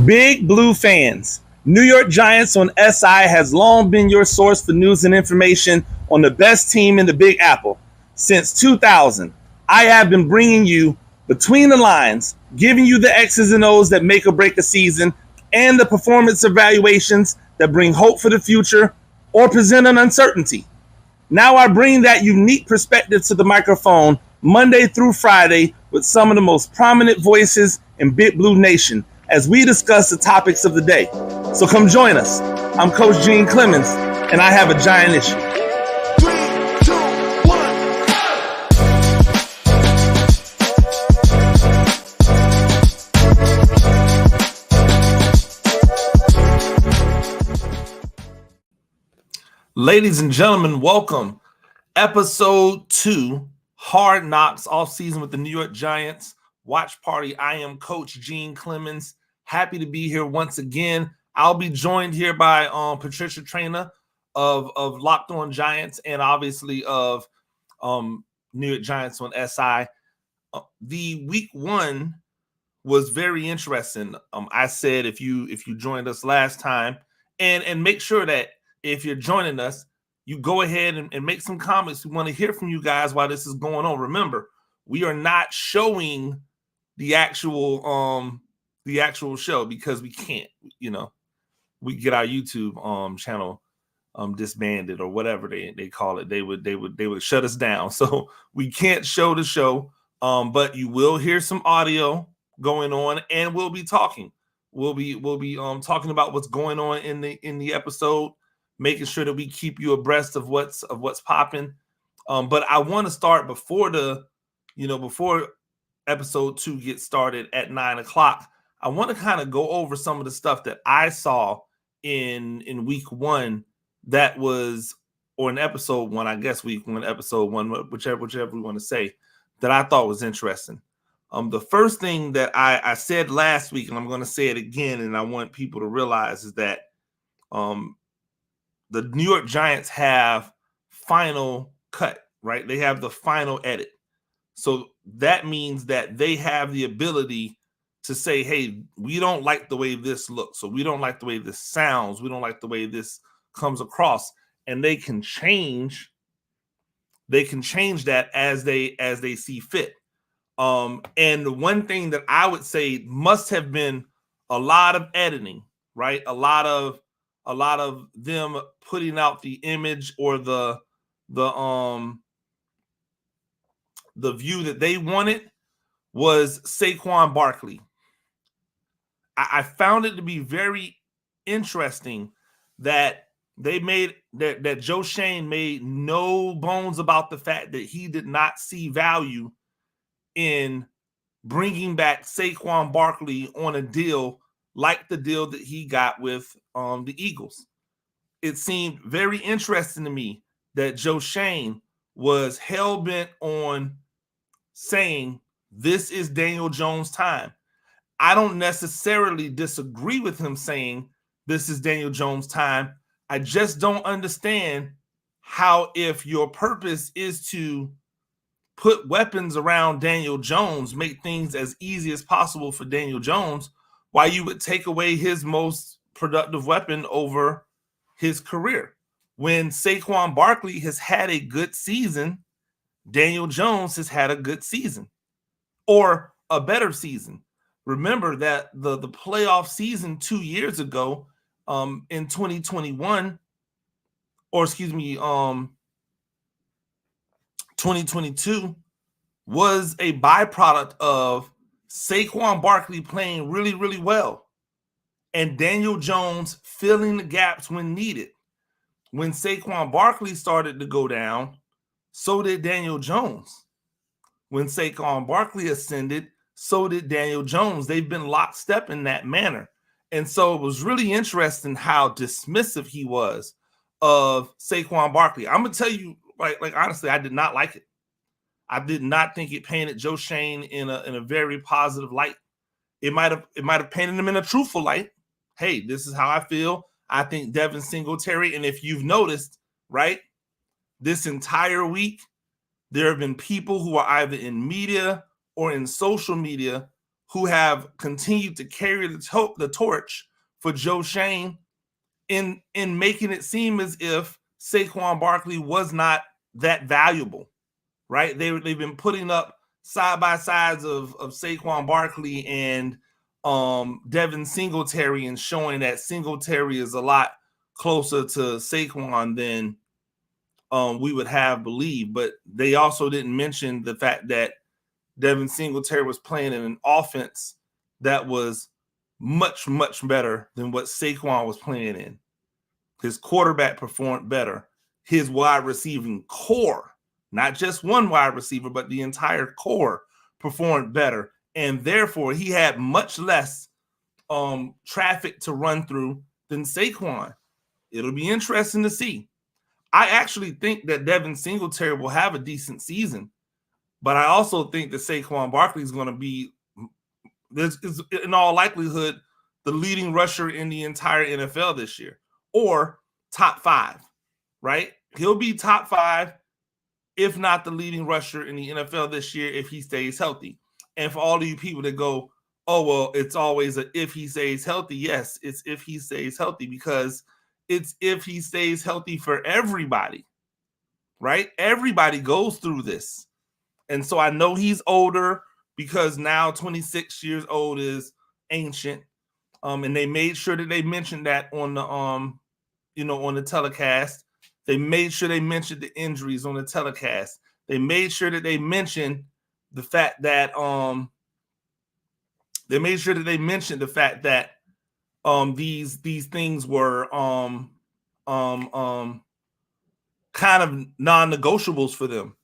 Big Blue fans, New York Giants on SI has long been your source for news and information on the best team in the Big Apple. Since 2000, I have been bringing you between the lines, giving you the X's and O's that make or break a season, and the performance evaluations that bring hope for the future or present an uncertainty. Now I bring that unique perspective to the microphone Monday through Friday with some of the most prominent voices in Big Blue Nation as we discuss the topics of the day. So come join us. I'm Coach Gene Clemons, and I have a giant issue. 3, 2, 1. Ladies and gentlemen, welcome. Episode 2, Hard Knocks Offseason with the New York Giants. Watch party. I am Coach Gene Clemons. Happy to be here once again. I'll be joined here by Patricia Traina of Locked On Giants and obviously of New York Giants on SI. The week 1 was very interesting. I said if you joined us last time, and make sure that if you're joining us, you go ahead and make some comments. We want to hear from you guys while this is going on. Remember, we are not showing the actual show because we can't, we get our YouTube channel disbanded or whatever they call it. They would shut us down. So we can't show the show. But you will hear some audio going on, and we'll be talking. We'll be talking about what's going on in the episode, making sure that we keep you abreast of what's popping. But I want to start before episode 2 gets started at 9:00. I want to kind of go over some of the stuff that I saw in week 1 that was, or in episode 1, I guess week 1, episode 1, whichever we want to say, that I thought was interesting. The first thing that I said last week, and I'm going to say it again, and I want people to realize, is that the New York Giants have final cut, right? They have the final edit. So that means that they have the ability to say, hey, we don't like the way this looks, or we don't like the way this sounds, we don't like the way this comes across, and they can change that as they see fit. And one thing that I would say must have been a lot of editing, right? A lot of them putting out the image or the view that they wanted was Saquon Barkley. I found it to be very interesting that they made that Joe Schoen made no bones about the fact that he did not see value in bringing back Saquon Barkley on a deal like the deal that he got with the Eagles. It seemed very interesting to me that Joe Schoen was hell-bent on saying this is Daniel Jones' time. I don't necessarily disagree with him saying this is Daniel Jones' time. I just don't understand how, if your purpose is to put weapons around Daniel Jones, make things as easy as possible for Daniel Jones, why you would take away his most productive weapon over his career. When Saquon Barkley has had a good season, Daniel Jones has had a good season or a better season. Remember that the playoff season 2 years ago in 2021, or excuse me, 2022 was a byproduct of Saquon Barkley playing really, really well and Daniel Jones filling the gaps when needed. When Saquon Barkley started to go down, so did Daniel Jones. When Saquon Barkley ascended, so did Daniel Jones. They've been lockstep in that manner. And so it was really interesting how dismissive he was of Saquon Barkley. I'm going to tell you, like honestly, I did not like it. I did not think it painted Joe Schoen in a very positive light. It might have painted him in a truthful light. Hey, this is how I feel. I think Devin Singletary, and if you've noticed, right, this entire week, there have been people who are either in media or in social media who have continued to carry the torch for Joe Schoen in making it seem as if Saquon Barkley was not that valuable, right? They've been putting up side by sides of Saquon Barkley and Devin Singletary and showing that Singletary is a lot closer to Saquon than we would have believed. But they also didn't mention the fact that Devin Singletary was playing in an offense that was much, much better than what Saquon was playing in. His quarterback performed better. His wide receiving core, not just one wide receiver, but the entire core performed better. And therefore, he had much less traffic to run through than Saquon. It'll be interesting to see. I actually think that Devin Singletary will have a decent season, but I also think that Saquon Barkley is going to be, in all likelihood, the leading rusher in the entire NFL this year, or top 5, right? He'll be top 5, if not the leading rusher in the NFL this year if he stays healthy. And for all of you people that go, oh, well, it's always a if he stays healthy. Yes, it's if he stays healthy, because it's if he stays healthy for everybody, right? Everybody goes through this. And so I know he's older, because now 26 years old is ancient. And they made sure that they mentioned that on the on the telecast. They made sure they mentioned the injuries on the telecast. They made sure that they mentioned the fact that these things were kind of non-negotiables for them.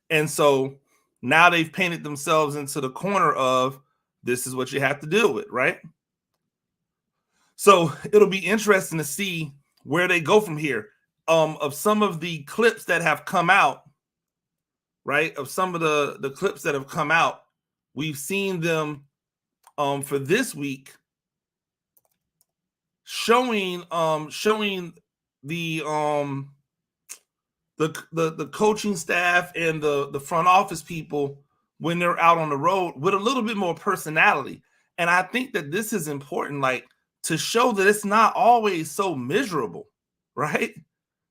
And so now they've painted themselves into the corner of, this is what you have to deal with, right? So it'll be interesting to see where they go from here. Of some of the clips that have come out, right? Of some of the clips that have come out, we've seen them for this week showing the coaching staff and the front office people when they're out on the road with a little bit more personality. And I think that this is important, like, to show that it's not always so miserable, right?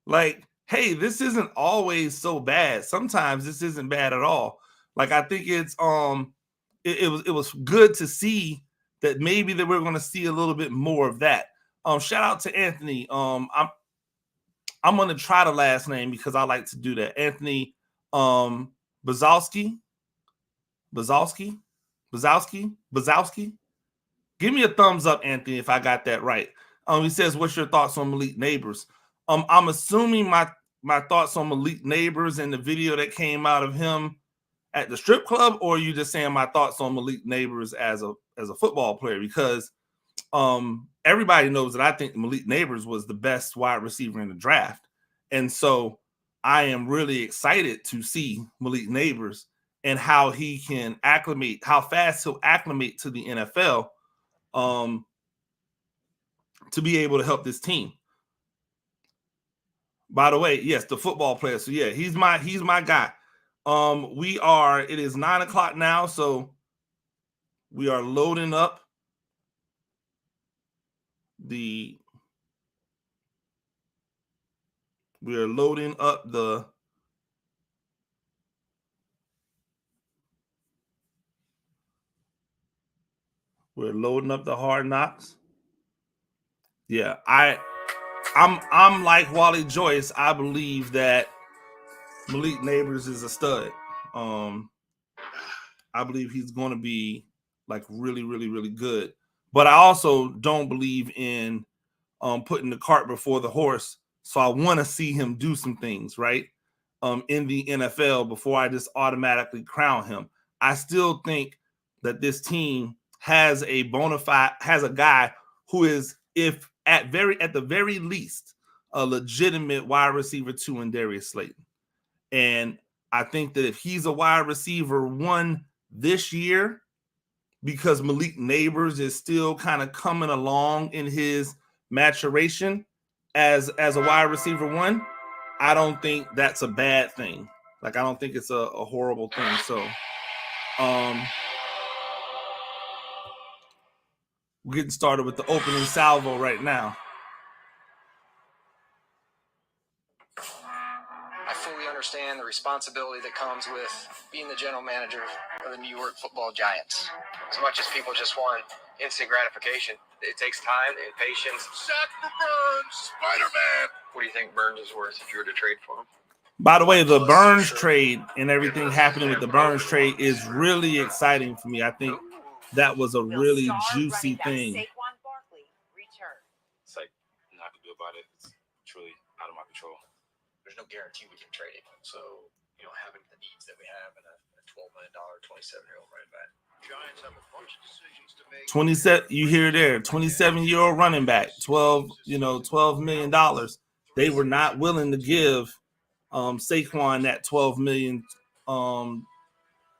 Like, hey, this isn't always so bad. Sometimes this isn't bad at all. Like, I think it's it was good to see that maybe that we're going to see a little bit more of that. Shout out to Anthony. I'm going to try the last name because I like to do that. Anthony Bazowski. Give me a thumbs up, Anthony, if I got that right. He says, what's your thoughts on Malik Neighbors? I'm assuming my thoughts on Malik Neighbors and the video that came out of him at the strip club, or are you just saying my thoughts on Malik Neighbors as a football player? Because everybody knows that I think Malik Neighbors was the best wide receiver in the draft. And so I am really excited to see Malik Neighbors and how he can acclimate, how fast he'll acclimate to the NFL to be able to help this team. By the way, yes, the football player. So yeah, he's my guy. It is 9:00 now, so we are loading up the Hard Knocks. Yeah, I'm like Wally Joyce. I believe that Malik Neighbors is a stud. I believe he's going to be like really, really, really good. But I also don't believe in putting the cart before the horse. So I want to see him do some things, right? In the NFL before I just automatically crown him. I still think that this team has a guy who is, if at the very least, a legitimate wide receiver 2 in Darius Slayton. And I think that if he's a wide receiver 1 this year, because Malik Neighbors is still kind of coming along in his maturation as a wide receiver 1, I don't think that's a bad thing. Like, I don't think it's a horrible thing. So We're getting started with the opening salvo right now. I fully understand the responsibility that comes with being the general manager of the New York Football Giants. As much as people just want instant gratification, it takes time and patience. Sack for Burns, Spider-Man. What do you think Burns is worth if you were to trade for him? By the way, the Burns trade and everything happening with the Burns trade is really exciting for me. I think that was a really juicy thing. Saquon Barkley return. It's like nothing I can do about it. It's truly out of my control. There's no guarantee we can trade him. So, having the needs that we have and a $12 million, 27-year-old running back. Giants have a bunch of decisions to make. 27, you hear there, 27-year-old running back, $12 million. They were not willing to give Saquon that $12 million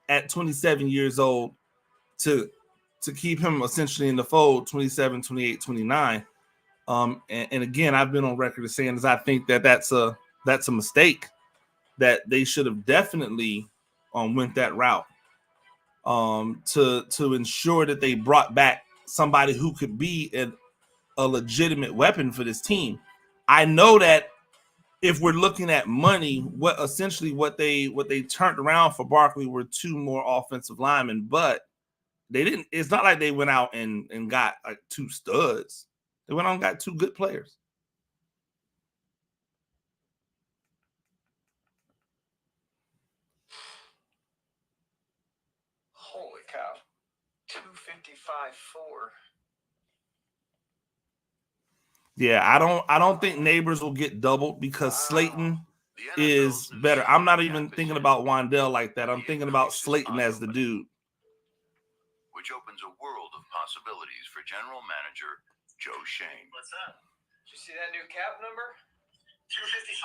at 27 years old to keep him essentially in the fold, 27, 28, 29. And again, I've been on record as saying I think that's a mistake, that they should have definitely went that route to ensure that they brought back somebody who could be a legitimate weapon for this team. I know that if we're looking at money, what they turned around for Barkley were 2 more offensive linemen, but they didn't. It's not like they went out and got like 2 studs. They went out and got 2 good players. Holy cow. 255.4. Yeah, I don't think Neighbors will get doubled because Slayton is better. I'm not even thinking about Wandell like that. I'm thinking about Slayton as the dude. Which opens a world of possibilities for general manager Joe Schoen. What's up? Did you see that new cap number? 255.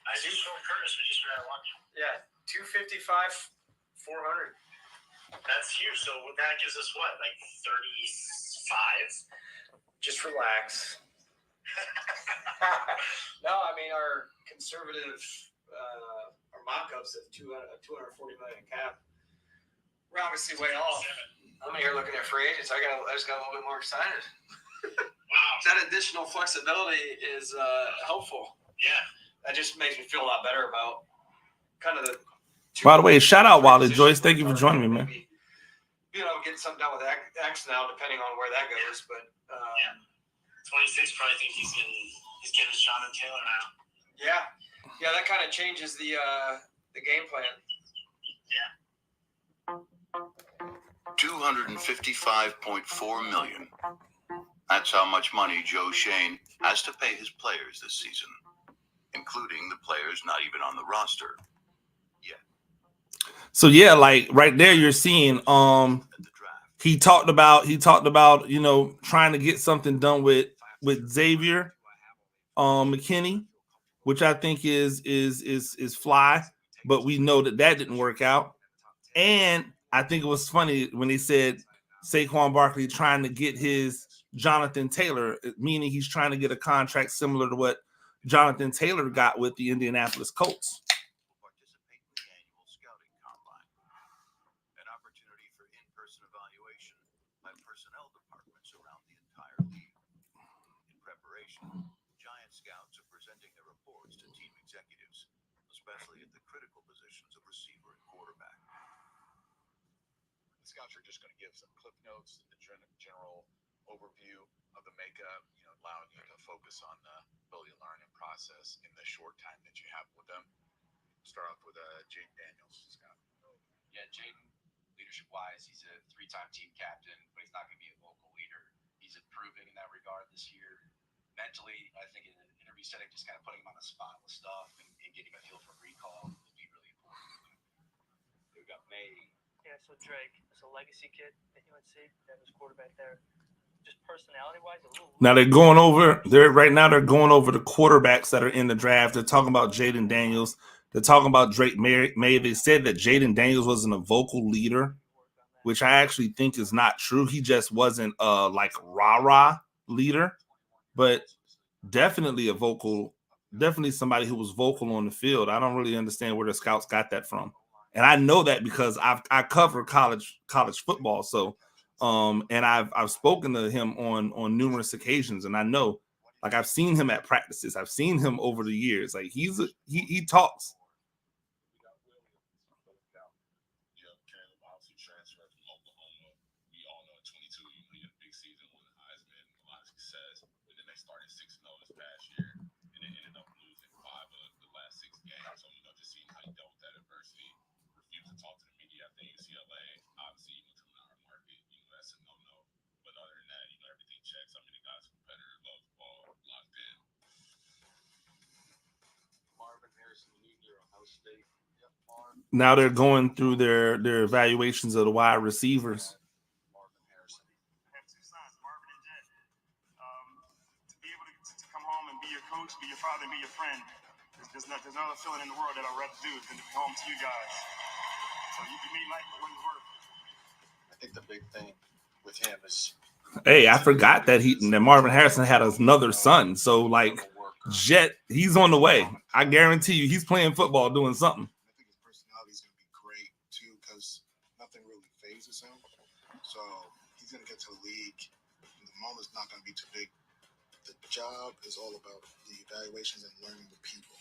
I see Phil Curtis. We just read one. Yeah, 255, 400. That's huge. So that gives us what, like 35? Just relax. No, I mean our conservative, our mock-ups of 240 million cap. We're obviously way off. I'm in here looking at free agents. I just got a little bit more excited. Wow. That additional flexibility is helpful. Yeah. That just makes me feel a lot better about kind of the. By the way, shout out Wally Joyce. Thank you for joining me, man. Getting something done with X now, depending on where that goes. But 26 probably think he's getting his Jonathan Taylor now. Yeah, that kind of changes the game plan. $255.4 million. That's how much money Joe Schoen has to pay his players this season, including the players not even on the roster yet. So yeah, like right there, you're seeing he talked about trying to get something done with Xavier McKinney, which I think is fly, but we know that didn't work out. And I think it was funny when they said Saquon Barkley trying to get his Jonathan Taylor, meaning he's trying to get a contract similar to what Jonathan Taylor got with the Indianapolis Colts. Participate in the annual scouting combine, an opportunity for in-person evaluation by personnel departments around the entire league. In preparation, Giant scouts are presenting their reports to team executives, especially at the critical positions of receiver and quarterback. The scouts are just going to give some clip notes, the general overview of the makeup, allowing you to focus on the ability to learn and process in the short time that you have with them. Start off with Jaden Daniels, Scott. Yeah, Jaden, leadership-wise, he's a 3-time team captain, but he's not going to be a local leader. He's improving in that regard this year. Mentally, I think in an interview setting, just kind of putting him on the spot with stuff and getting a feel for recall will be really important. We've got May. Yeah, so Drake is a legacy kid at UNC that was quarterback there. Just personality-wise, a little. Now they're going over the quarterbacks that are in the draft. They're talking about Jaden Daniels. They're talking about Drake May. They said that Jaden Daniels wasn't a vocal leader, which I actually think is not true. He just wasn't a like rah-rah leader, but definitely definitely somebody who was vocal on the field. I don't really understand where the scouts got that from. And I know that because I cover college football. So And I've spoken to him on numerous occasions, and I know, like, I've seen him at practices. I've seen him over the years. Like, he talks. Caleb obviously transferred from Oklahoma. We all know in 22, he had a big season, won the Heisman, a lot of success. And then they started 6-0 this past year, and they ended up losing 5 of the last 6 games. So, just seeing how he dealt with that adversity, refused to talk to the media. I think UCLA, obviously, he went to another market. That's a no-no. But other than that, everything checks. I mean, the guy's a competitor, loves ball, locked in. Marvin Harrison, Ohio State. Yep, Marvin. Now they're going through their evaluations of the wide receivers. Marvin Harrison. I have 2 sons, Marvin and Jet. To be able to come home and be your coach, be your father, and be your friend, there's no other feeling in the world that I'd rather do than to be home to you guys. So you made life what it's worth. I think the big thing with him is, Hey, I forgot that Marvin Harrison had another son. So, like, Jet, he's on the way. I guarantee you, he's playing football, doing something. I think his personality is going to be great too, because nothing really phases him. So he's going to get to the league. The moment's not going to be too big. The job is all about the evaluations and learning the people.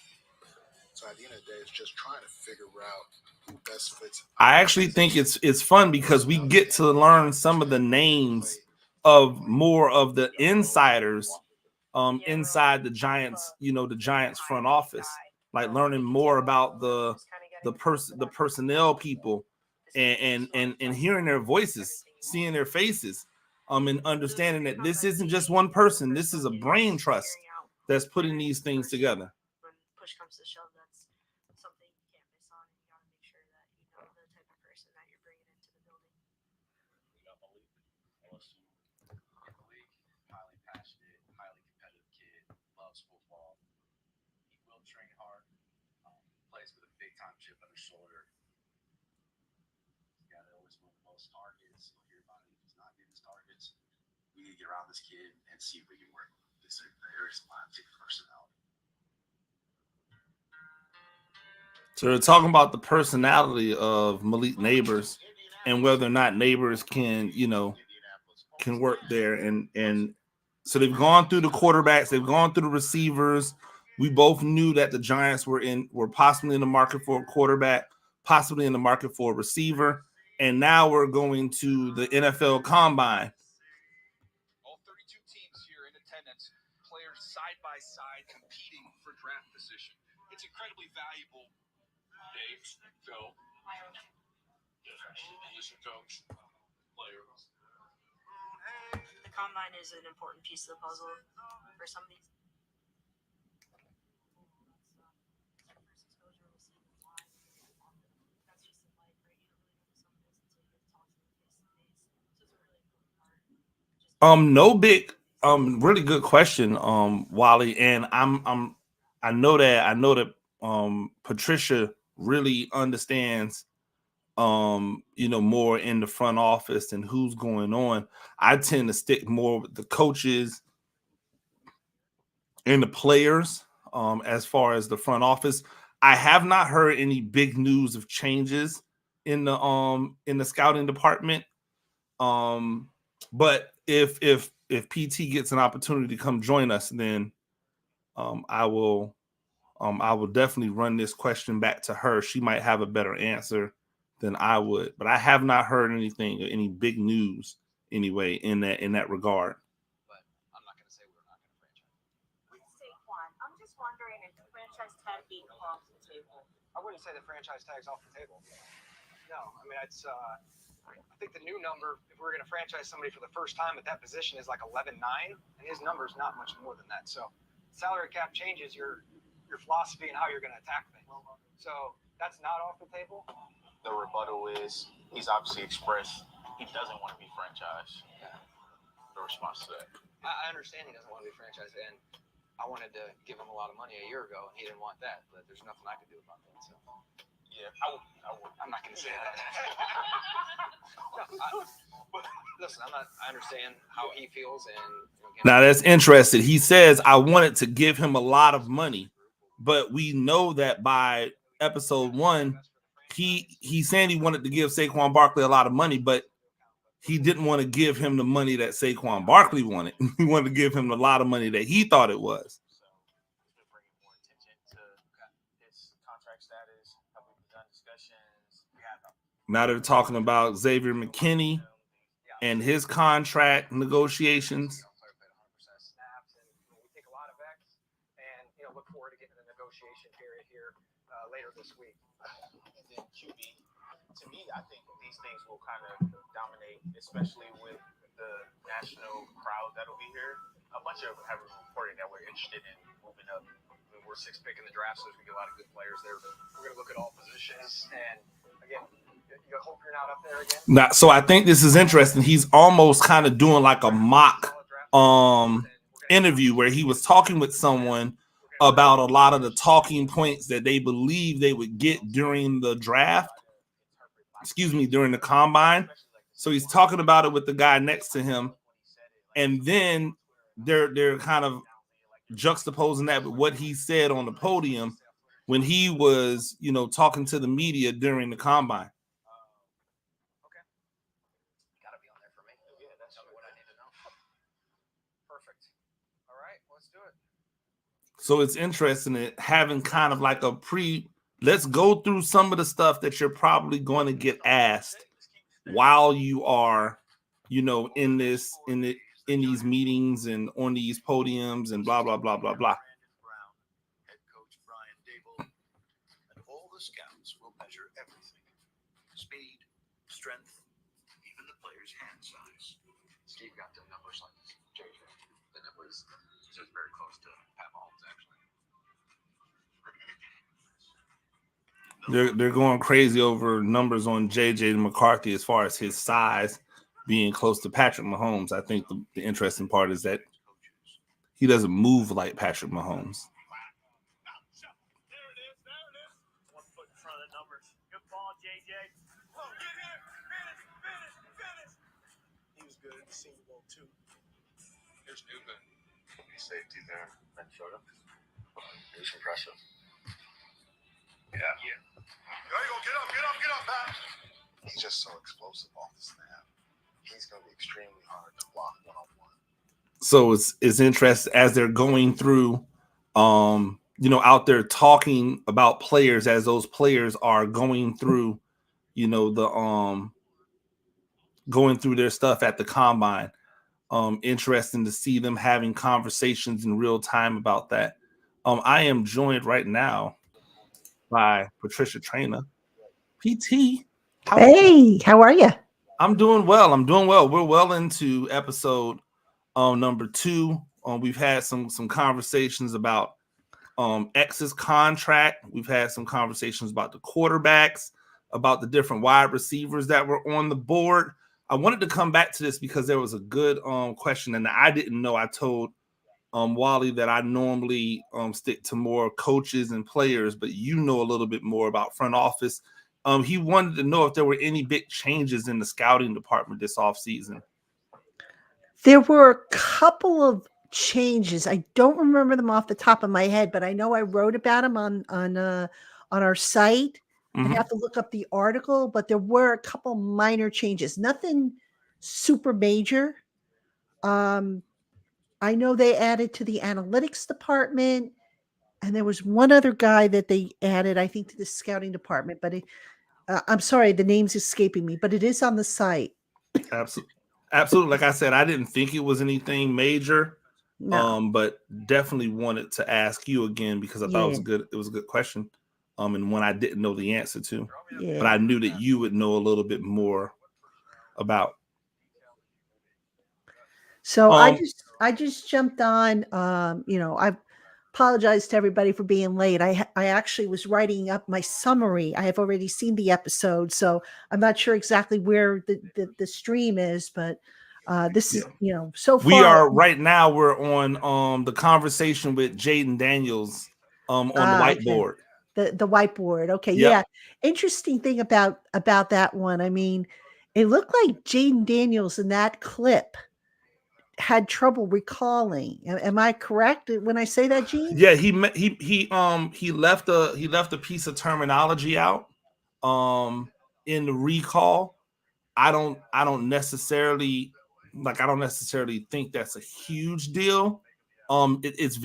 So at the end of the day, it's just trying to figure out who best fits. I actually think it's fun because we get to learn some of the names of more of the insiders inside the Giants, the Giants front office, like learning more about the personnel people and hearing their voices, seeing their faces, and understanding that this isn't just one person. This is a brain trust that's putting these things together. When push comes to shove, that's something you can't miss on, and you got to make sure that you know the type of person that you're bringing into the building. We got Malik, LSU. Malik, highly passionate, highly competitive kid, loves football. He will train hard, plays with a big-time chip on his shoulder. He's got to always win the most targets. You'll hear about it. If he's not getting his targets, we need to get around this kid and see if we can work with him. There's a lot of personality. So they're talking about the personality of Malik Neighbors and whether or not Neighbors can work there. And so they've gone through the quarterbacks, they've gone through the receivers. We both knew that the Giants were possibly in the market for a quarterback, possibly in the market for a receiver. And now we're going to the NFL Combine. All 32 teams here in attendance, players side by side competing for draft position. It's incredibly valuable. Dave, Phil, position coach, players. The combine is an important piece of the puzzle for some of these. Really good question, Wally. And I know that Patricia really understands more in the front office and who's going on. I tend to stick more with the coaches and the players as far as the front office. I have not heard any big news of changes in the scouting department. But if PT gets an opportunity to come join us, then I will definitely run this question back to her. She might have a better answer than I would, but I have not heard any big news anyway in that regard. But I'm not going to say we're not going to franchise. With Saquon, I'm just wondering if the franchise tag being off the table. I wouldn't say the franchise tag's off the table. No, I mean, it's I think the new number, if we're going to franchise somebody for the first time at that position, is like 11.9, and his number is not much more than that. So salary cap changes your philosophy and how you're going to attack things. So that's not off the table. The rebuttal is he's obviously expressed he doesn't want to be franchised. The response to that. I understand he doesn't want to be franchised, and I wanted to give him a lot of money a year ago, and he didn't want that, but there's nothing I could do about that. So. Yeah, I would. I'm not going to say that. Listen, I understand how he feels, and now that's interesting. He says I wanted to give him a lot of money, but we know that by episode 1, he saying he wanted to give Saquon Barkley a lot of money, but he didn't want to give him the money that Saquon Barkley wanted. He wanted to give him a lot of money that he thought it was. So it's been bringing more attention to his contract status. Have we begun discussions? We have. Now they're talking about Xavier McKinney and his contract negotiations. We take a lot of X, and look forward to getting the negotiation period here later this week. And then QB, to me, I think these things will kind of dominate, especially with the national crowd that'll be here. A bunch of them have reported that we're interested in moving up. We're 6th pick in the draft, so there's going to be a lot of good players there. We're going to look at all positions. And again, you hope you're not up there again. Now, so I think this is interesting. He's almost kind of doing like a mock interview where he was talking with someone about a lot of the talking points that they believe they would get during the draft. During the combine. So he's talking about it with the guy next to him. And then they're kind of juxtaposing that with what he said on the podium when he was, talking to the media during the combine. Okay. Gotta be on there for me. Yeah, that's what I need to know. Perfect. All right, let's do it. So it's interesting that having kind of like let's go through some of the stuff that you're probably going to get asked while you are, in these meetings and on these podiums and blah, blah, blah, blah, blah. Head coach Brian Dable, and all the scouts will measure everything: speed, strength, even the player's hand size. Steve got the numbers on JJ, and it was very close to Pat Mahomes, actually. They're going crazy over numbers on JJ McCarthy as far as his size being close to Patrick Mahomes. I think the interesting part is that he doesn't move like Patrick Mahomes. There it is. 1 foot in front of the numbers. Good ball, JJ. Oh, get here. Finish. He was good at the Senior Bowl, too. Here's Newman. He's safety there. Minnesota. It was impressive. Yeah. Get up, Pat. He's just so explosive off the snap. He's going to be extremely hard to block one-on-one. So it's interesting as they're going through, out there talking about players as those players are going through, going through their stuff at the combine. Interesting to see them having conversations in real time about that. I am joined right now by Patricia Traina. PT. How are you? I'm doing well. We're well into episode number 2. We've had some conversations about X's contract. We've had some conversations about the quarterbacks, about the different wide receivers that were on the board. I wanted to come back to this because there was a good question, and I didn't know. I told Wally that I normally stick to more coaches and players, but you know a little bit more about front office. He wanted to know if there were any big changes in the scouting department this offseason. There were a couple of changes. I don't remember them off the top of my head, but I know I wrote about them on our site. Mm-hmm. I'd have to look up the article, but there were a couple minor changes. Nothing super major. I know they added to the analytics department, and there was one other guy that they added, I think, to the scouting department, but I'm sorry, the name's escaping me, but it is on the site. Absolutely. Like I said, I didn't think it was anything major, No. But definitely wanted to ask you again because I thought it was a good question, and one I didn't know the answer to, but I knew that you would know a little bit more about. So I just jumped on. I apologize to everybody for being late. I actually was writing up my summary. I have already seen the episode, so I'm not sure exactly where the stream is, but this is so far. We are right now. We're on the conversation with Jaden Daniels on the whiteboard. Okay. The whiteboard. Okay, yep. Yeah. Interesting thing about that one. I mean, it looked like Jaden Daniels in that clip had trouble recalling. Am I correct when I say that, Gene? Yeah, he left a piece of terminology out in the recall. I don't necessarily think that's a huge deal. It's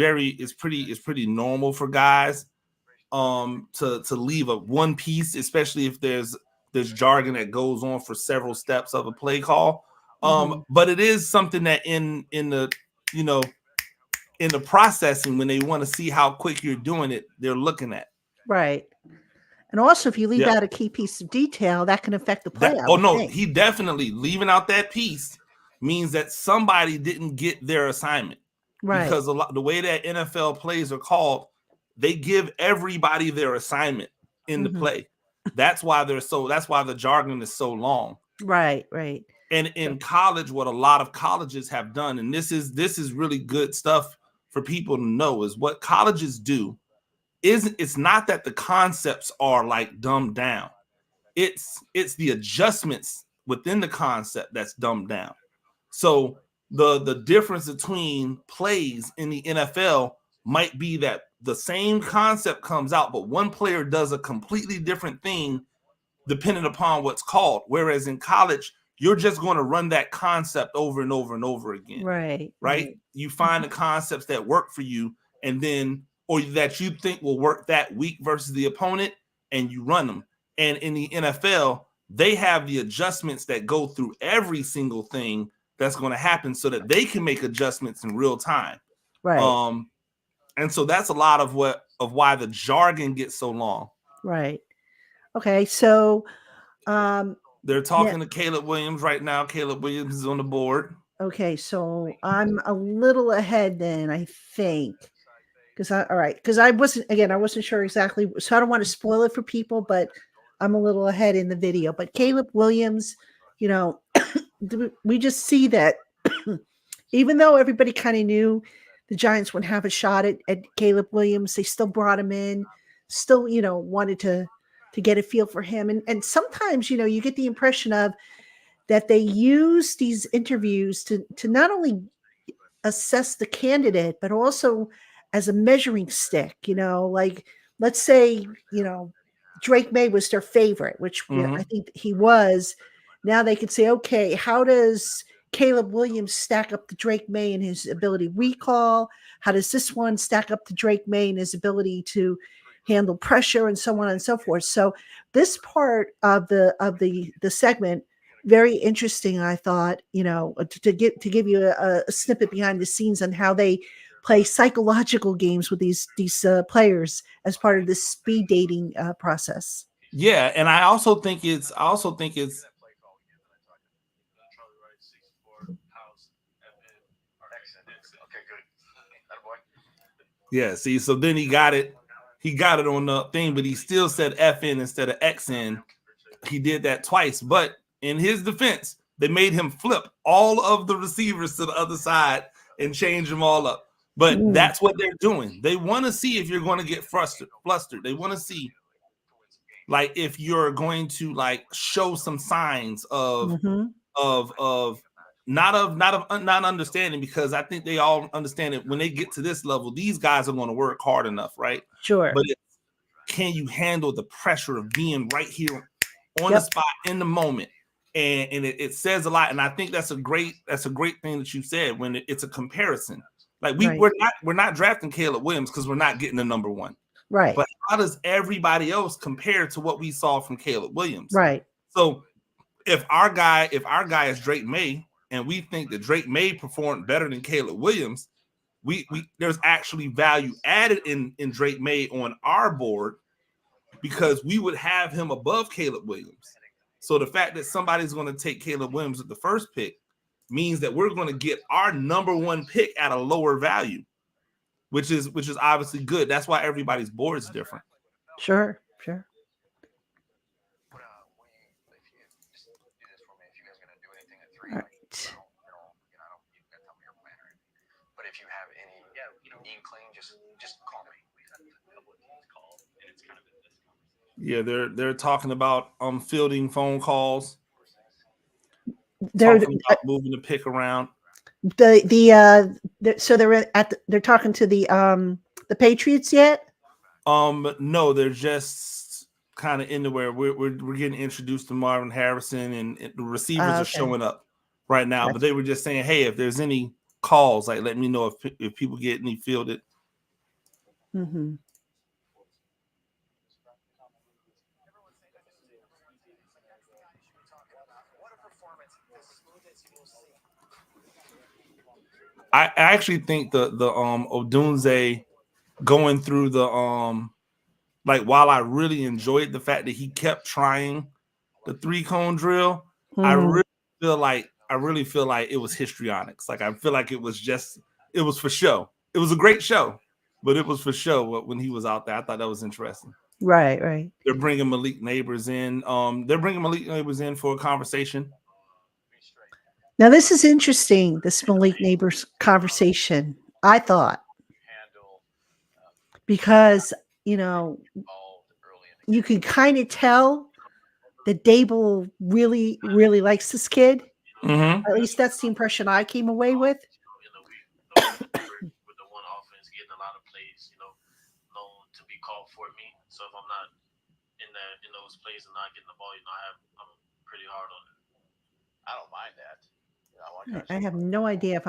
pretty normal for guys to leave a one piece, especially if there's jargon that goes on for several steps of a play call. But it is something that in the in the processing, when they want to see how quick you're doing it, they're looking at. Right. And also, if you leave Yeah. out a key piece of detail, that can affect the play. He definitely leaving out that piece means that somebody didn't get their assignment. Right. Because the way that NFL plays are called, they give everybody their assignment in the play. That's why the jargon is so long. Right, right. And in college, what a lot of colleges have done, and this is really good stuff for people to know, is what colleges do it's not that the concepts are like dumbed down. It's the adjustments within the concept that's dumbed down. So the difference between plays in the NFL might be that the same concept comes out, but one player does a completely different thing depending upon what's called. Whereas in college, you're just going to run that concept over and over and over again. Right. You find the concepts that work for you, and then or that you think will work that week versus the opponent, and you run them. And in the NFL, they have the adjustments that go through every single thing that's going to happen so that they can make adjustments in real time. Right. And so that's a lot of why the jargon gets so long. Right. Okay. So they're talking to Caleb Williams right now. Caleb Williams is on the board. Okay. So I'm a little ahead then, I think. Because I wasn't sure exactly. So I don't want to spoil it for people, but I'm a little ahead in the video. But Caleb Williams, we just see that even though everybody kind of knew the Giants would have a shot at Caleb Williams, they still brought him in, still, wanted to get a feel for him. And sometimes, you get the impression of that they use these interviews to not only assess the candidate, but also as a measuring stick, like let's say, Drake May was their favorite, which I think he was. Now they could say, okay, how does Caleb Williams stack up to Drake May in his ability to recall? How does this one stack up to Drake May in his ability to handle pressure and so on and so forth? So this part of the segment, very interesting, I thought, to give you a snippet behind the scenes on how they play psychological games with these players as part of this speed dating process. Yeah, and I also think it's yeah, see, so then he got it on the thing, but he still said FN instead of XN. He did that twice, but in his defense, they made him flip all of the receivers to the other side and change them all up. But that's what they're doing. They want to see if you're going to get flustered. They want to see, like, if you're going to like show some signs of not understanding, because I think they all understand it. When they get to this level, these guys are going to work hard enough, right? Sure. But can you handle the pressure of being right here on the spot in the moment? And it says a lot. And I think that's a great thing that you said when it's a comparison. Like we're not drafting Caleb Williams because we're not getting the number one. Right. But how does everybody else compare to what we saw from Caleb Williams? Right. So if our guy is Drake May and we think that Drake May performed better than Caleb Williams, we there's actually value added in Drake May on our board because we would have him above Caleb Williams. So the fact that somebody's going to take Caleb Williams at the first pick means that we're going to get our number one pick at a lower value, which is obviously good. That's why everybody's board is different. Sure. All right. But if you have any inkling, just call me. Yeah, they're talking about fielding phone calls. They're talking about moving the pick around. So they're talking to the Patriots yet? No, they're just kind of into where we're getting introduced to Marvin Harrison, and the receivers are Okay. showing up right now. But Gotcha. they were just saying, hey, if there's any calls, like let me know if people get any fielded. Mm-hmm. I actually think the Odunze going through the like, while I really enjoyed the fact that he kept trying the 3-cone drill, I really feel like it was histrionics. Like, I feel like it was for show. It was a great show, but it was for show when he was out there. I thought that was interesting. Right. They're bringing Malik Neighbors in. They're bringing Malik Neighbors in for a conversation. Now, this is interesting, this Malik Neighbors conversation, I thought, because, you know, you can kind of tell that Dable really, really likes this kid. Mm-hmm. At least that's the impression I came away with. With the one offense, getting a lot of plays, known to be called for me. So if I'm not in those plays and not getting the ball, I'm pretty hard on it. I don't mind that. I have no idea if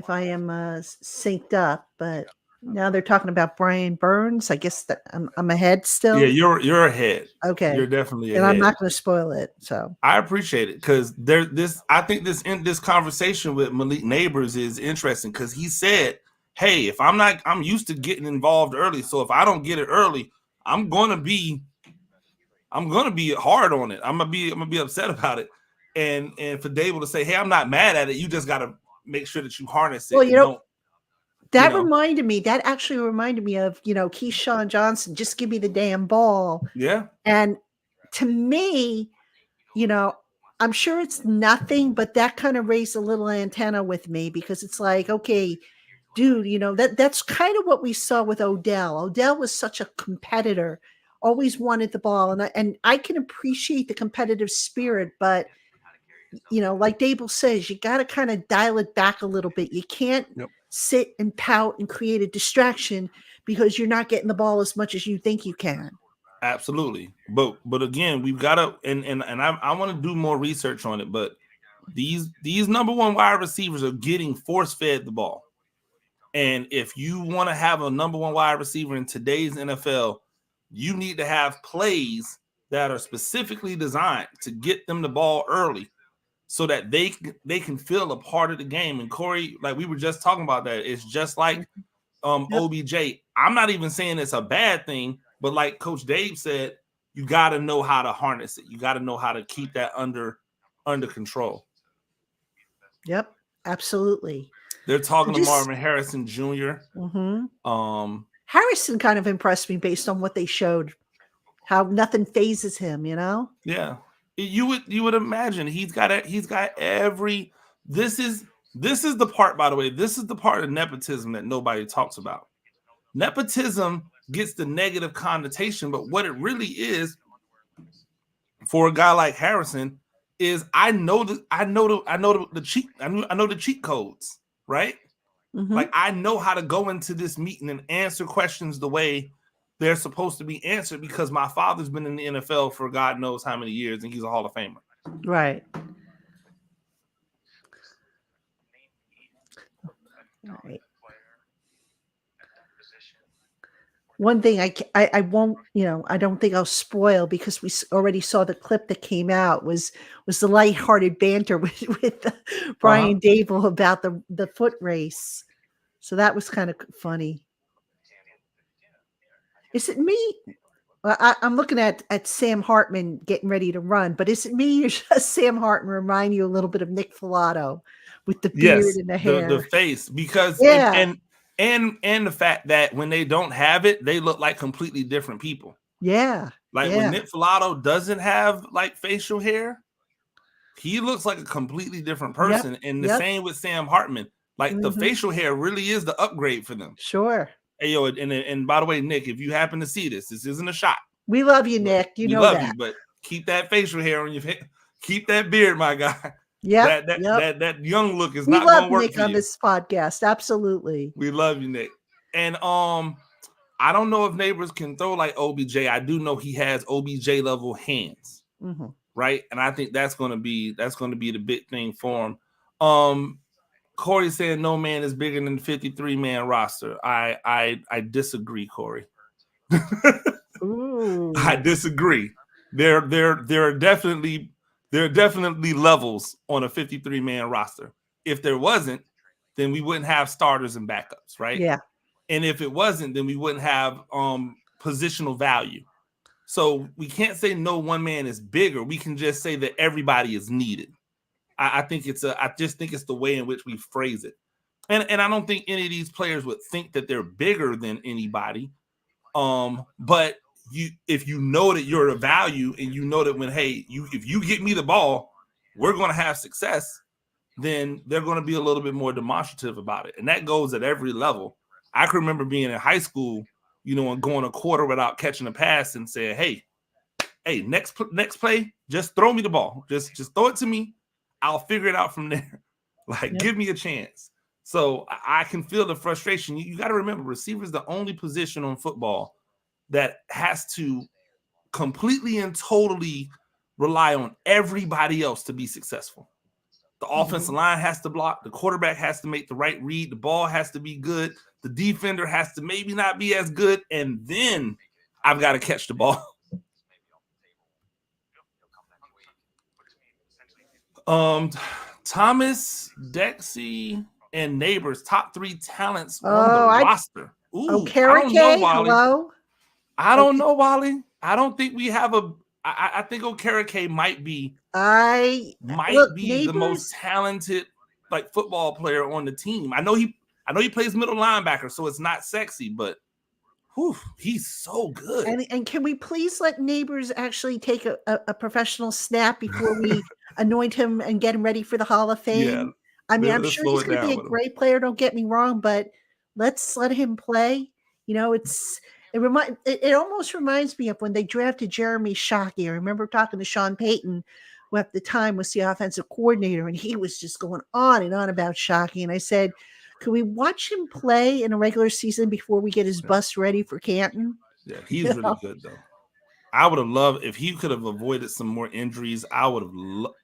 I am synced up, but now they're talking about Brian Burns. I guess that I'm ahead still. Yeah, you're ahead. Okay, you're definitely ahead. And I'm not going to spoil it. So I appreciate it, because I think this conversation with Malik Neighbors is interesting, because he said, "Hey, if I'm used to getting involved early, so if I don't get it early, I'm gonna be hard on it. I'm gonna be upset about it." And for Dable to say, "Hey, I'm not mad at it. You just got to make sure that you harness it." Well, that actually reminded me of, Keyshawn Johnson, just give me the damn ball. Yeah. And to me, I'm sure it's nothing, but that kind of raised a little antenna with me, because it's like, okay, dude, that's kind of what we saw with Odell. Odell was such a competitor, always wanted the ball. And I can appreciate the competitive spirit, but like Dable says, you got to kind of dial it back a little bit. You can't sit and pout and create a distraction because you're not getting the ball as much as you think you can. Absolutely. But again, we've got to, and I want to do more research on it, but these number one wide receivers are getting force-fed the ball. And if you want to have a number one wide receiver in today's NFL, you need to have plays that are specifically designed to get them the ball early, so that they can feel a part of the game. And Corey, like we were just talking about that, it's just like OBJ. I'm not even saying it's a bad thing, but like Coach Dave said, you got to know how to harness it. You got to know how to keep that under control. Yep, absolutely. They're talking to Marvin Harrison Jr. Mm-hmm. Harrison kind of impressed me based on what they showed, how nothing phases him, Yeah. You would imagine he's got every. This is the part, by the way. This is the part of nepotism that nobody talks about. Nepotism gets the negative connotation, but what it really is for a guy like Harrison is I know the cheat codes, right? Mm-hmm. Like, I know how to go into this meeting and answer questions the way they're supposed to be answered, because my father's been in the NFL for God knows how many years, and he's a Hall of Famer. Right. Right. One thing I won't, I don't think I'll spoil, because we already saw the clip that came out, was the lighthearted banter with Brian Dable about the foot race. So that was kind of funny. Is it me? Well, I'm looking at Sam Hartman getting ready to run, but is it me or does Sam Hartman remind you a little bit of Nick Filato with the beard and the hair? The face, because and the fact that when they don't have it, they look like completely different people. Yeah. Like when Nick Filato doesn't have like facial hair, he looks like a completely different person. Yep. And the same with Sam Hartman. Like the facial hair really is the upgrade for them. Sure. Hey, yo, and by the way, Nick, if you happen to see this isn't a shot. We love you, Nick. You know that. We love you, but keep that facial hair on your face. Keep that beard, my guy. Yeah. That young look is not going to work Nick for you. on this podcast. Absolutely. We love you, Nick. And I I don't know if Neighbors can throw like OBJ. I do know he has OBJ level hands, right? And I think that's going to be the big thing for him. Corey said no man is bigger than the 53-man roster. I disagree, Corey. I disagree. There are definitely levels on a 53-man roster. If there wasn't, then we wouldn't have starters and backups, right? Yeah. And if it wasn't, then we wouldn't have positional value. So we can't say no one man is bigger. We can just say that everybody is needed. I just think it's the way in which we phrase it. And I don't think any of these players would think that they're bigger than anybody. But if you know that you're a value and you know that if you get me the ball, we're going to have success, then they're going to be a little bit more demonstrative about it. And that goes at every level. I can remember being in high school, and going a quarter without catching a pass and saying, hey, next play, just throw me the ball. Just throw it to me. I'll figure it out from there. Give me a chance. So I can feel the frustration. You got to remember, receiver is the only position on football that has to completely and totally rely on everybody else to be successful. The offensive line has to block. The quarterback has to make the right read. The ball has to be good. The defender has to maybe not be as good. And then I've got to catch the ball. Thomas, Dexy, and Neighbors, top 3 talents on the roster. Ooh, I don't know, Wally. Hello? I don't know, Wally. I don't think we have I think Okereke might be the most talented football player on the team. I know he plays middle linebacker, so it's not sexy, but he's so good. And can we please let Neighbors actually take a professional snap before we anoint him and get him ready for the Hall of Fame? Yeah, I mean, I'm sure he's going to be a great player. Don't get me wrong, but let's let him play. It almost reminds me of when they drafted Jeremy Shockey. I remember talking to Sean Payton, who at the time was the offensive coordinator, and he was just going on and on about Shockey. And I said, could we watch him play in a regular season before we get his bus ready for Canton? Yeah, he's really good, though. I would have loved if he could have avoided some more injuries. I would have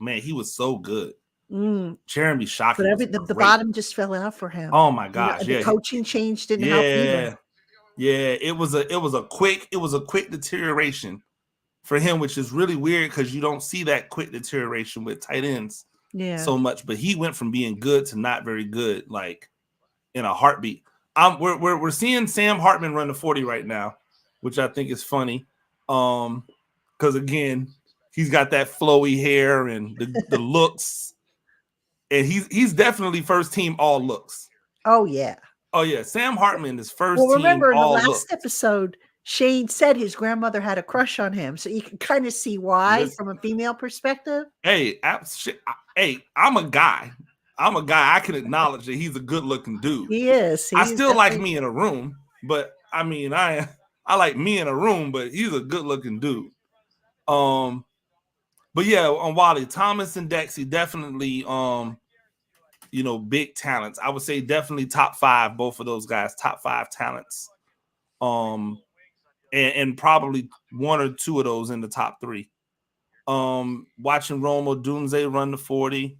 man, he was so good. Jeremy Shockey. But the bottom just fell out for him. Oh my gosh. The coaching change didn't help either. Yeah, it was a quick deterioration for him, which is really weird because you don't see that quick deterioration with tight ends so much. But he went from being good to not very good, in a heartbeat. We're seeing Sam Hartman run the 40 right now, which I think is funny. Because again, he's got that flowy hair and the looks, and he's definitely first team all looks. Oh yeah. Oh yeah, Sam Hartman is first team. Well, remember in the last looks. episode, Shane said his grandmother had a crush on him, so you can kind of see why from a female perspective. Hey, I'm a guy. I can acknowledge that he's a good-looking dude. He is. I still like me in a room, but I mean, I like me in a room, but he's a good-looking dude. But yeah, on Wally, Thomas and Dexy definitely big talents. I would say definitely top 5, both of those guys, top 5 talents. And probably 1 or 2 of those in the top 3. Watching Rome Odunze run the 40,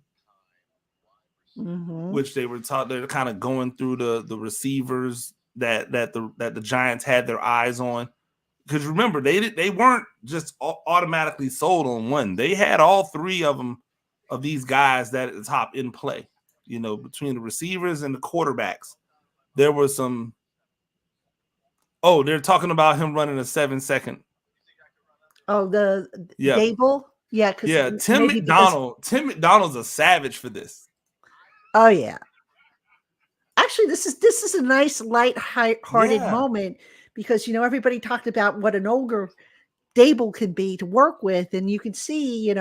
which they were taught, they're kind of going through the receivers that the Giants had their eyes on. Because remember, they weren't just automatically sold on one. They had all 3 of them, of these guys that at the top in play. Between the receivers and the quarterbacks, there was some. Oh, they're talking about him running a 7-second. Oh, Dable? Yeah. Yeah, Tim McDonald's a savage for this. Oh yeah. Actually, this is a nice light-hearted moment because everybody talked about what an ogre Dable can be to work with, and you can see,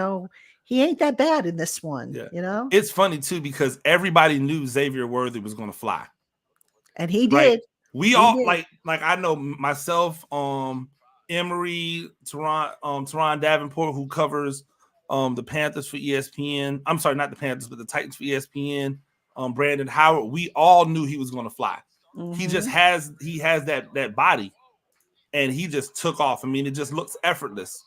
he ain't that bad in this one. Yeah. It's funny too because everybody knew Xavier Worthy was going to fly, and he did. We all like I know myself, Emery, Teron Davenport, who covers the Panthers for ESPN. I'm sorry, not the Panthers, but the Titans for ESPN. Brandon Howard. We all knew he was going to fly. He just has that body, and he just took off. I mean, it just looks effortless.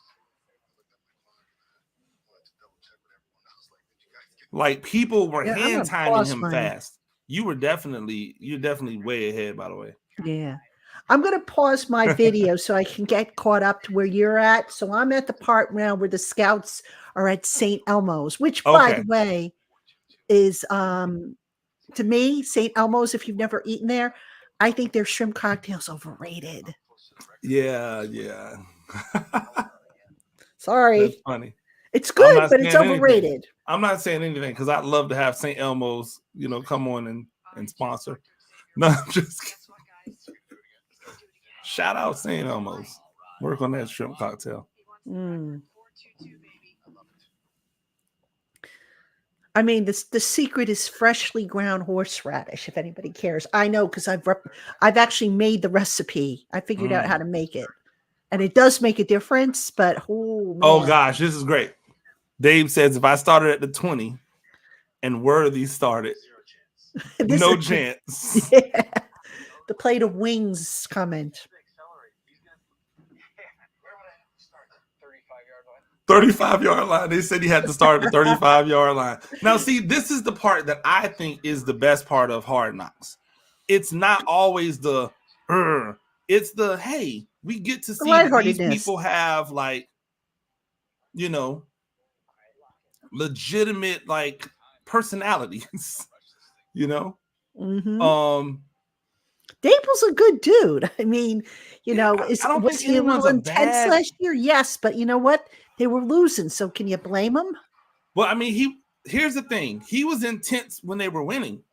Like people were hand timing him fast. You're definitely way ahead, by the way. Yeah. I'm going to pause my video so I can get caught up to where you're at. So I'm at the part now where the scouts are at St. Elmo's, which by the way is to me, St. Elmo's, if you've never eaten there, I think their shrimp cocktail's overrated. Yeah. Sorry. That's funny. It's good, but it's overrated. Anything. I'm not saying anything because I'd love to have St. Elmo's, come on and sponsor. No, I'm just kidding. Shout out St. Elmo's. Work on that shrimp cocktail. I mean, the secret is freshly ground horseradish, if anybody cares. I know because I've actually made the recipe. I figured out how to make it. And it does make a difference, but oh gosh, this is great. Dave says if I started at the 20 and Worthy started, no chance. Yeah. The plate of wings comment. 35-yard line. They said he had to start at the 35-yard line. Now, see, this is the part that I think is the best part of Hard Knocks. It's not always the it's the hey, we get to see that these people have like, legitimate like personalities, Dable's a good dude. I mean, was he a little intense last year? Yes, but you know what? They were losing, so can you blame him? Well, I mean, here's the thing. He was intense when they were winning.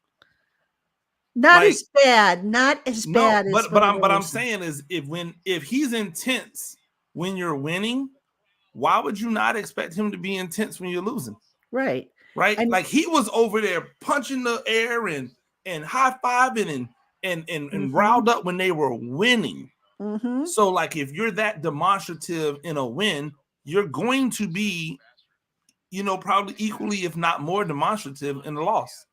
Not as bad. But I'm saying is if he's intense when you're winning, why would you not expect him to be intense when you're losing? Right. And like he was over there punching the air and high-fiving and riled up when they were winning. So like if you're that demonstrative in a win, you're going to be, probably equally, if not more demonstrative in the loss.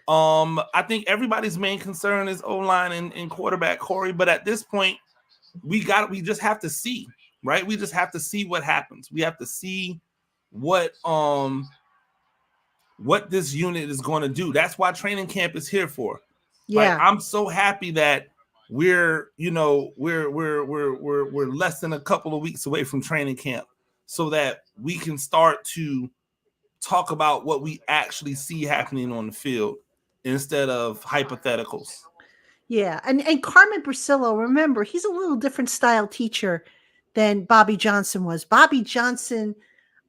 I think everybody's main concern is O-line and quarterback Corey, but at this point, we just have to see, right? We just have to see what happens. We have to see what this unit is going to do. That's why training camp is here for. Yeah. Like, I'm so happy that we're less than a couple of weeks away from training camp so that we can start to talk about what we actually see happening on the field instead of hypotheticals. Yeah. And Carmen Brasillo, remember, he's a little different style teacher than Bobby Johnson was. Bobby Johnson,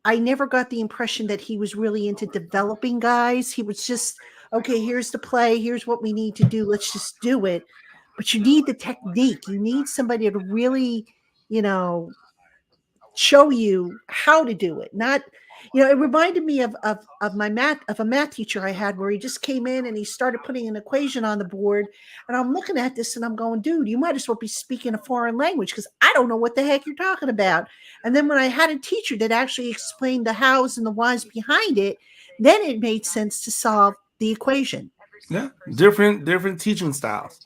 I never got the impression that he was really into developing guys. He was just, okay, here's the play. Here's what we need to do. Let's just do it. But you need the technique. You need somebody to really, show you how to do it. Not, it reminded me of a math teacher I had where he just came in and he started putting an equation on the board. And I'm looking at this and I'm going, dude, you might as well be speaking a foreign language because I don't know what the heck you're talking about. And then when I had a teacher that actually explained the hows and the whys behind it, then it made sense to solve the equation. Yeah, different teaching styles.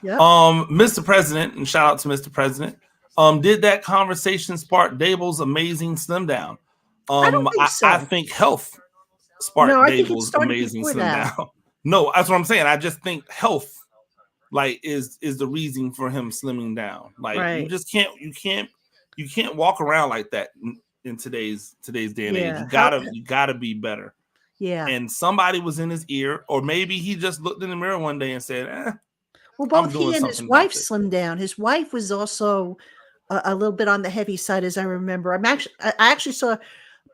Yep. Mr. President, and shout out to Mr. President. Did that conversation spark Dable's amazing slim down? I don't think so. I think health sparked Dable's amazing slim down. No, that's what I'm saying. I just think health, like, is the reason for him slimming down. Like, you just can't walk around like that in today's day and age. You gotta be better. Yeah. And somebody was in his ear, or maybe he just looked in the mirror one day and said, Well, both he and his wife slimmed down. His wife was also a little bit on the heavy side, as I remember. I actually saw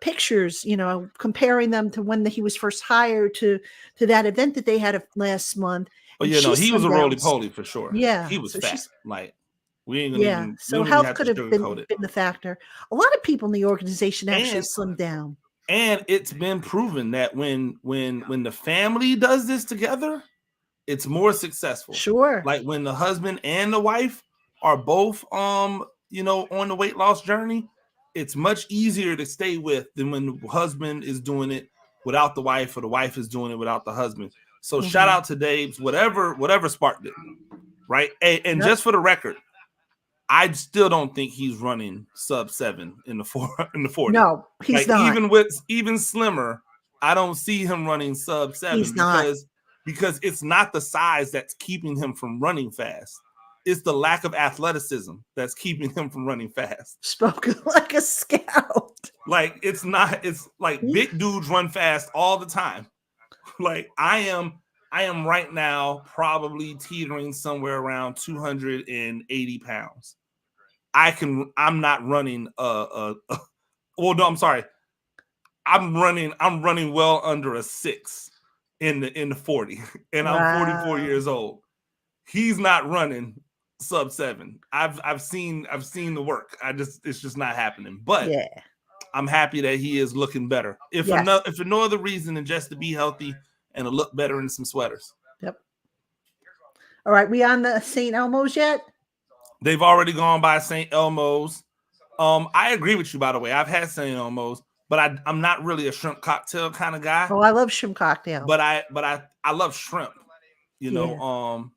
pictures, comparing them to when he was first hired to that event that they had last month. Oh, yeah, no, he was a roly-poly for sure. Yeah. He was fat. Like, we ain't gonna so health could have been the factor. A lot of people in the organization actually slimmed down. And it's been proven that when the family does this together, it's more successful. Sure. Like when the husband and the wife are both on the weight loss journey, it's much easier to stay with than when the husband is doing it without the wife or the wife is doing it without the husband. So shout out to Dave's, whatever sparked it. Right. And just for the record, I still don't think he's running sub 7 in the 40. No, he's like not. even slimmer, I don't see him running sub 7 He's not. because it's not the size that's keeping him from running fast. It's the lack of athleticism that's keeping him from running fast. Spoken like a scout. Like it's like big dudes run fast all the time. Like I am right now probably teetering somewhere around 280 pounds. I'm not running well, no, I'm sorry. I'm running well under a 6 in the 40, and I'm 44 years old. He's not running sub 7. I've seen the work. It's just not happening. But yeah. I'm happy that he is looking better. If for no other reason than just to be healthy and to look better in some sweaters. Yep. All right, we on the St. Elmo's yet? They've already gone by St. Elmo's. I agree with you, by the way. I've had St. Elmo's, but I'm not really a shrimp cocktail kind of guy. Oh, I love shrimp cocktail. But I love shrimp. You know,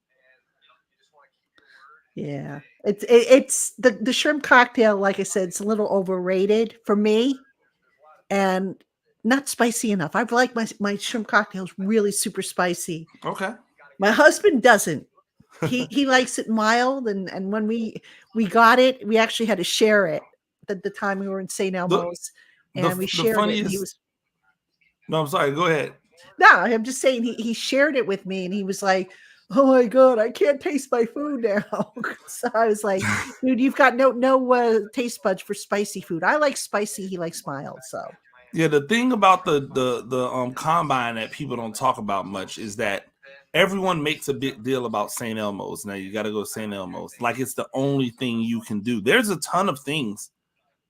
yeah. It's the shrimp cocktail, like I said, it's a little overrated for me and not spicy enough. I like my shrimp cocktails really super spicy. Okay. My husband doesn't. He likes it mild, and when we got it, we actually had to share it the time we were in St. Elmo's, and we shared it. And he was. No, I'm sorry. Go ahead. No, I'm just saying he shared it with me, and he was like, "Oh my God, I can't taste my food now." So I was like, "Dude, you've got no taste buds for spicy food. I like spicy. He likes mild." So. Yeah, the thing about the combine that people don't talk about much is that everyone makes a big deal about St. Elmo's. Now you got to go to St. Elmo's. Like it's the only thing you can do. There's a ton of things.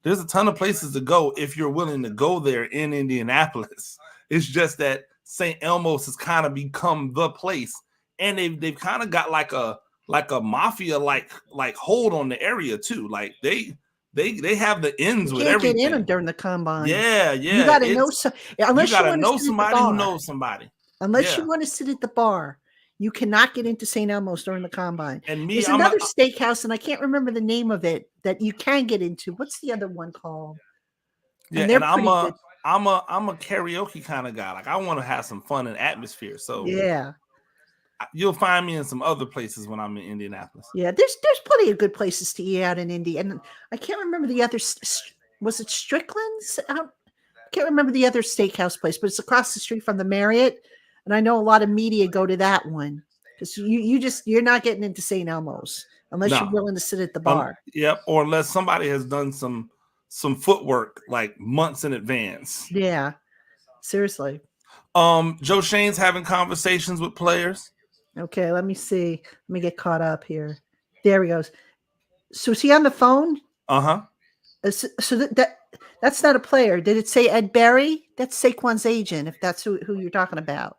There's a ton of places to go if you're willing to go there in Indianapolis. It's just that St. Elmo's has kind of become the place, and they've kind of got like a mafia like hold on the area too. Like they have the ends with everything. You can't get in during the combine. Yeah. You got to know unless you got to know somebody who knows somebody. Unless you want to sit at the bar, you cannot get into St. Elmo's during the combine. And there's another steakhouse, and I can't remember the name of it that you can get into. What's the other one called? Yeah, and I'm a karaoke kind of guy. Like I want to have some fun and atmosphere. So yeah, you'll find me in some other places when I'm in Indianapolis. Yeah, there's plenty of good places to eat out in Indy, and I can't remember the other. Was it Strickland's? I can't remember the other steakhouse place, but it's across the street from the Marriott. And I know a lot of media go to that one because you're not getting into St. Elmo's unless you're willing to sit at the bar. Yep, or unless somebody has done some footwork like months in advance. Yeah, seriously. Joe Schoen's having conversations with players. Okay, let me see. Let me get caught up here. There he goes. So is he on the phone? Uh-huh. So that's not a player. Did it say Ed Berry? That's Saquon's agent, if that's who you're talking about.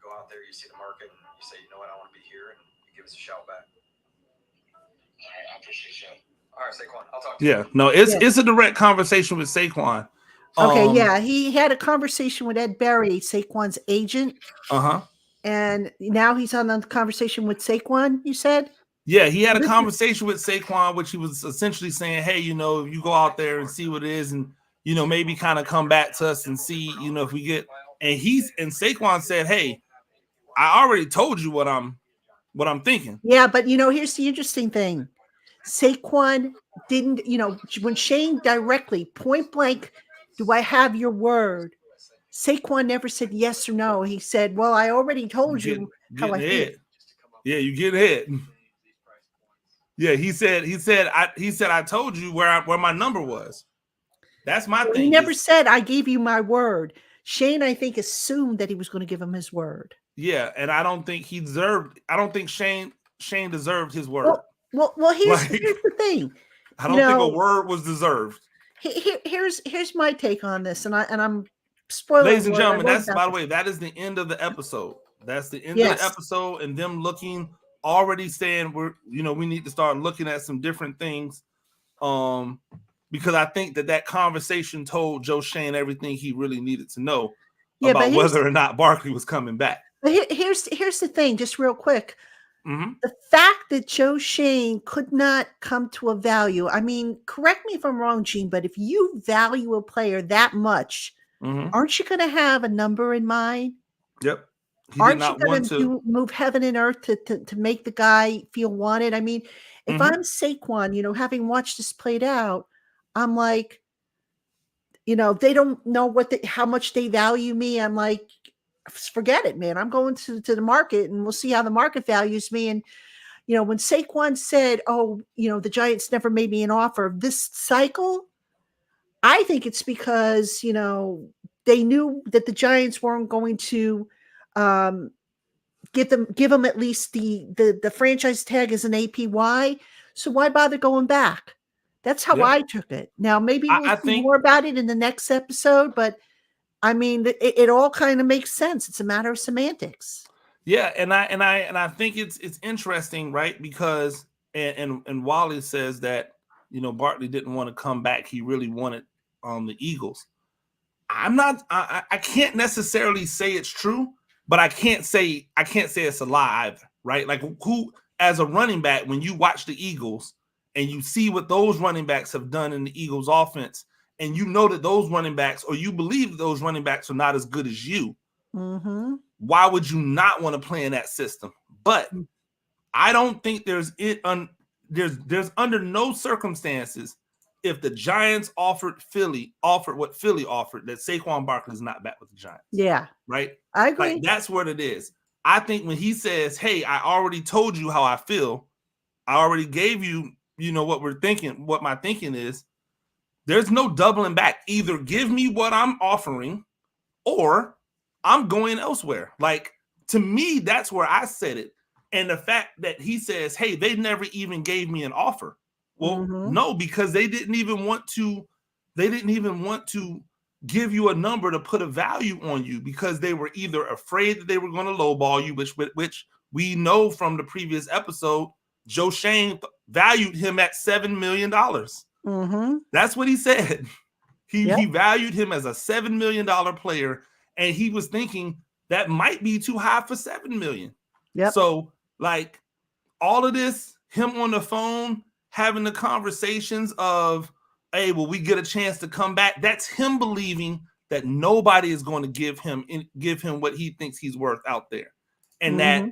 Out there, you see the market, and you say, you know what, I want to be here, and you give us a shout back. All right, I appreciate you. All right, Saquon, I'll talk to you. Yeah, no, it's a direct conversation with Saquon. Okay, yeah, he had a conversation with Ed Berry, Saquon's agent. Uh-huh. And now he's on the conversation with Saquon, you said? Yeah, he had a conversation with Saquon, which he was essentially saying, hey, you go out there and see what it is, and maybe kind of come back to us and see, if we get. And Saquon said, hey, I already told you what I'm thinking. Yeah, but here's the interesting thing. Saquon didn't, when Shane directly, point blank, do I have your word? Saquon never said yes or no. He said, well, I already told you how I feel. Yeah, you get ahead. Yeah, he said I told you where my number was. That's my thing. He never said I gave you my word. Shane, I think, assumed that he was going to give him his word. Yeah, and I don't think he deserved. I don't think Shane deserved his word. Well, here's the thing. I don't think a word was deserved. Here's my take on this, and I'm spoiling. Ladies and gentlemen, by the way, that is the end of the episode. That's the end of the episode, and them looking already saying we need to start looking at some different things. Because I think that conversation told Joe Schoen everything he really needed to know about whether or not Barkley was coming back. But here's the thing, just real quick. Mm-hmm. The fact that Joe Schoen could not come to a value, I mean, correct me if I'm wrong, Gene, but if you value a player that much, aren't you going to have a number in mind? Yep. Aren't you going to move heaven and earth to make the guy feel wanted? I mean, if I'm Saquon, having watched this played out, I'm like, they don't know how much they value me. I'm like, forget it, man. I'm going to the market and we'll see how the market values me. And, when Saquon said, oh, the Giants never made me an offer this cycle, I think it's because, they knew that the Giants weren't going to give them at least the franchise tag as an APY. So why bother going back? That's how I took it. Now, maybe we'll see more about it in the next episode, but I mean, it all kind of makes sense. It's a matter of semantics. Yeah, and I think it's interesting, right? Because and Wally says that Barkley didn't want to come back. He really wanted the Eagles. I can't necessarily say it's true, but I can't say it's a lie either, right? Like who, as a running back, when you watch the Eagles and you see what those running backs have done in the Eagles offense, and you know that those running backs, or you believe that those running backs are not as good as you, why would you not want to play in that system? But I don't think there's under no circumstances, if the Giants offered what Philly offered, that Saquon Barkley is not back with the Giants. Yeah. Right? I agree. Like, that's what it is. I think when he says, hey, I already told you how I feel, I already gave you, what my thinking is, there's no doubling back. Either give me what I'm offering or I'm going elsewhere. Like, to me, that's where I said it. And the fact that he says, hey, they never even gave me an offer. Well, no, because they didn't even want to give you a number to put a value on you, because they were either afraid that they were going to lowball you, which we know from the previous episode, Joe Schoen valued him at $7 million. That's what he said. He valued him as a $7 million player, and he was thinking that might be too high for $7 million. Yep. So, like, all of this, him on the phone, having the conversations of, hey, will we get a chance to come back? That's him believing that nobody is going to give him what he thinks he's worth out there. And that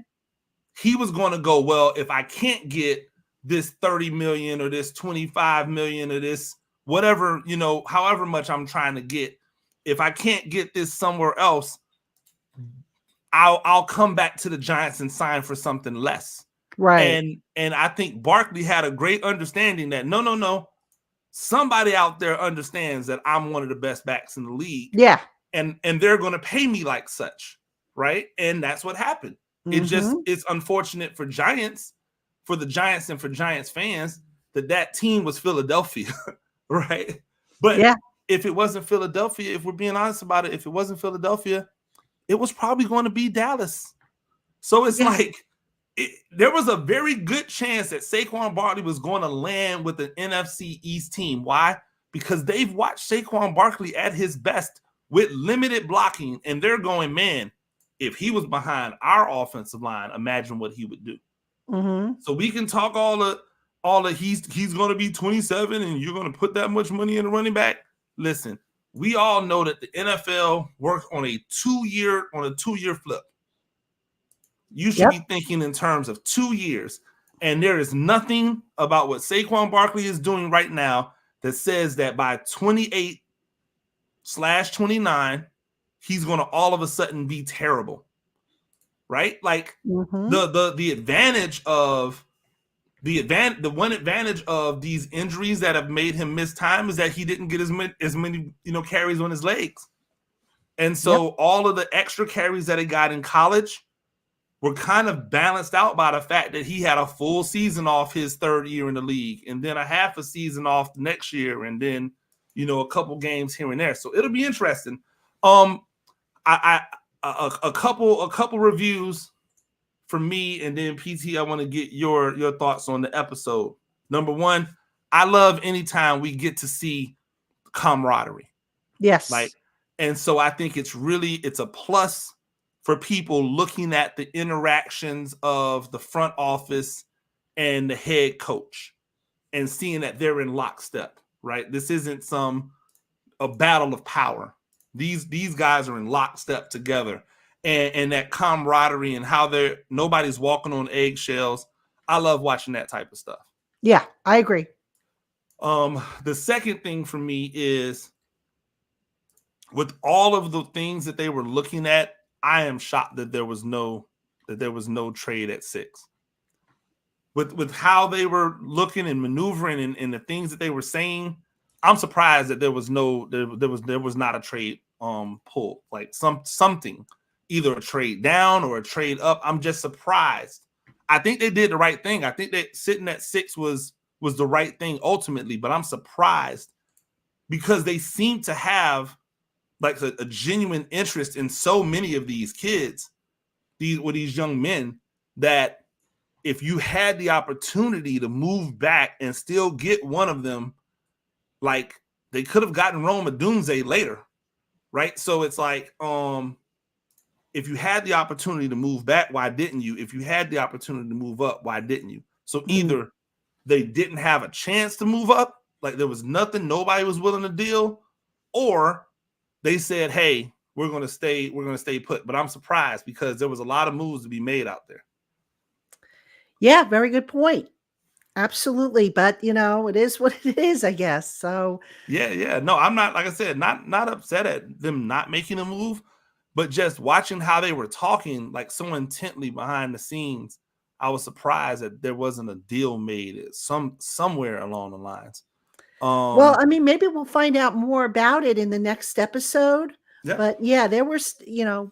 he was going to go, well, if I can't get this 30 million or this 25 million or this whatever, however much I'm trying to get, if I can't get this somewhere else, I'll come back to the Giants and sign for something less. Right. And I think Barkley had a great understanding that no, somebody out there understands that I'm one of the best backs in the league. Yeah. And they're going to pay me like such. Right. And that's what happened. It's unfortunate for the Giants and for Giants fans that team was Philadelphia. Right. But if it wasn't Philadelphia, if we're being honest about it, if it wasn't Philadelphia, it was probably going to be Dallas. So it's like, there was a very good chance that Saquon Barkley was going to land with an NFC East team. Why? Because they've watched Saquon Barkley at his best with limited blocking, and they're going, man, if he was behind our offensive line, imagine what he would do. So we can talk all the he's going to be 27 and you're going to put that much money in a running back. Listen, we all know that the NFL works on a 2-year flip. You should be thinking in terms of 2 years. And there is nothing about what Saquon Barkley is doing right now that says that by 28/29, he's going to all of a sudden be terrible. Right? Like the one advantage of these injuries that have made him miss time is that he didn't get as many carries on his legs. And so all of the extra carries that he got in college were kind of balanced out by the fact that he had a full season off his third year in the league, and then a half a season off the next year, and then, a couple games here and there. So it'll be interesting. A couple reviews for me, and then PT, I want to get your thoughts on the episode. Number one, I love anytime we get to see camaraderie. Yes. Like, and so I think it's a plus for people looking at the interactions of the front office and the head coach and seeing that they're in lockstep, right? This isn't a battle of power. These guys are in lockstep together, and that camaraderie and how nobody's walking on eggshells. I love watching that type of stuff. Yeah, I agree. The second thing for me is, with all of the things that they were looking at, I am shocked that there was no trade at 6. With how they were looking and maneuvering and the things that they were saying, I'm surprised that there was not a trade pull, like something, either a trade down or a trade up. I'm just surprised. I think they did the right thing. I think that sitting at 6 was the right thing ultimately, but I'm surprised because they seem to have like a genuine interest in so many of these kids, these young men, that if you had the opportunity to move back and still get one of them, like they could have gotten Rome Odunze later, right? So it's like, if you had the opportunity to move back, why didn't you? If you had the opportunity to move up, why didn't you? So either they didn't have a chance to move up, like there was nothing, nobody was willing to deal, or they said, hey, we're going to stay put. But I'm surprised because there was a lot of moves to be made out there. Yeah, very good point. Absolutely. But, it is what it is, I guess. So yeah. No, I'm not, like I said, not upset at them not making a move, but just watching how they were talking like so intently behind the scenes, I was surprised that there wasn't a deal made somewhere along the lines. Well, I mean, maybe we'll find out more about it in the next episode. Yeah. But yeah, there was, a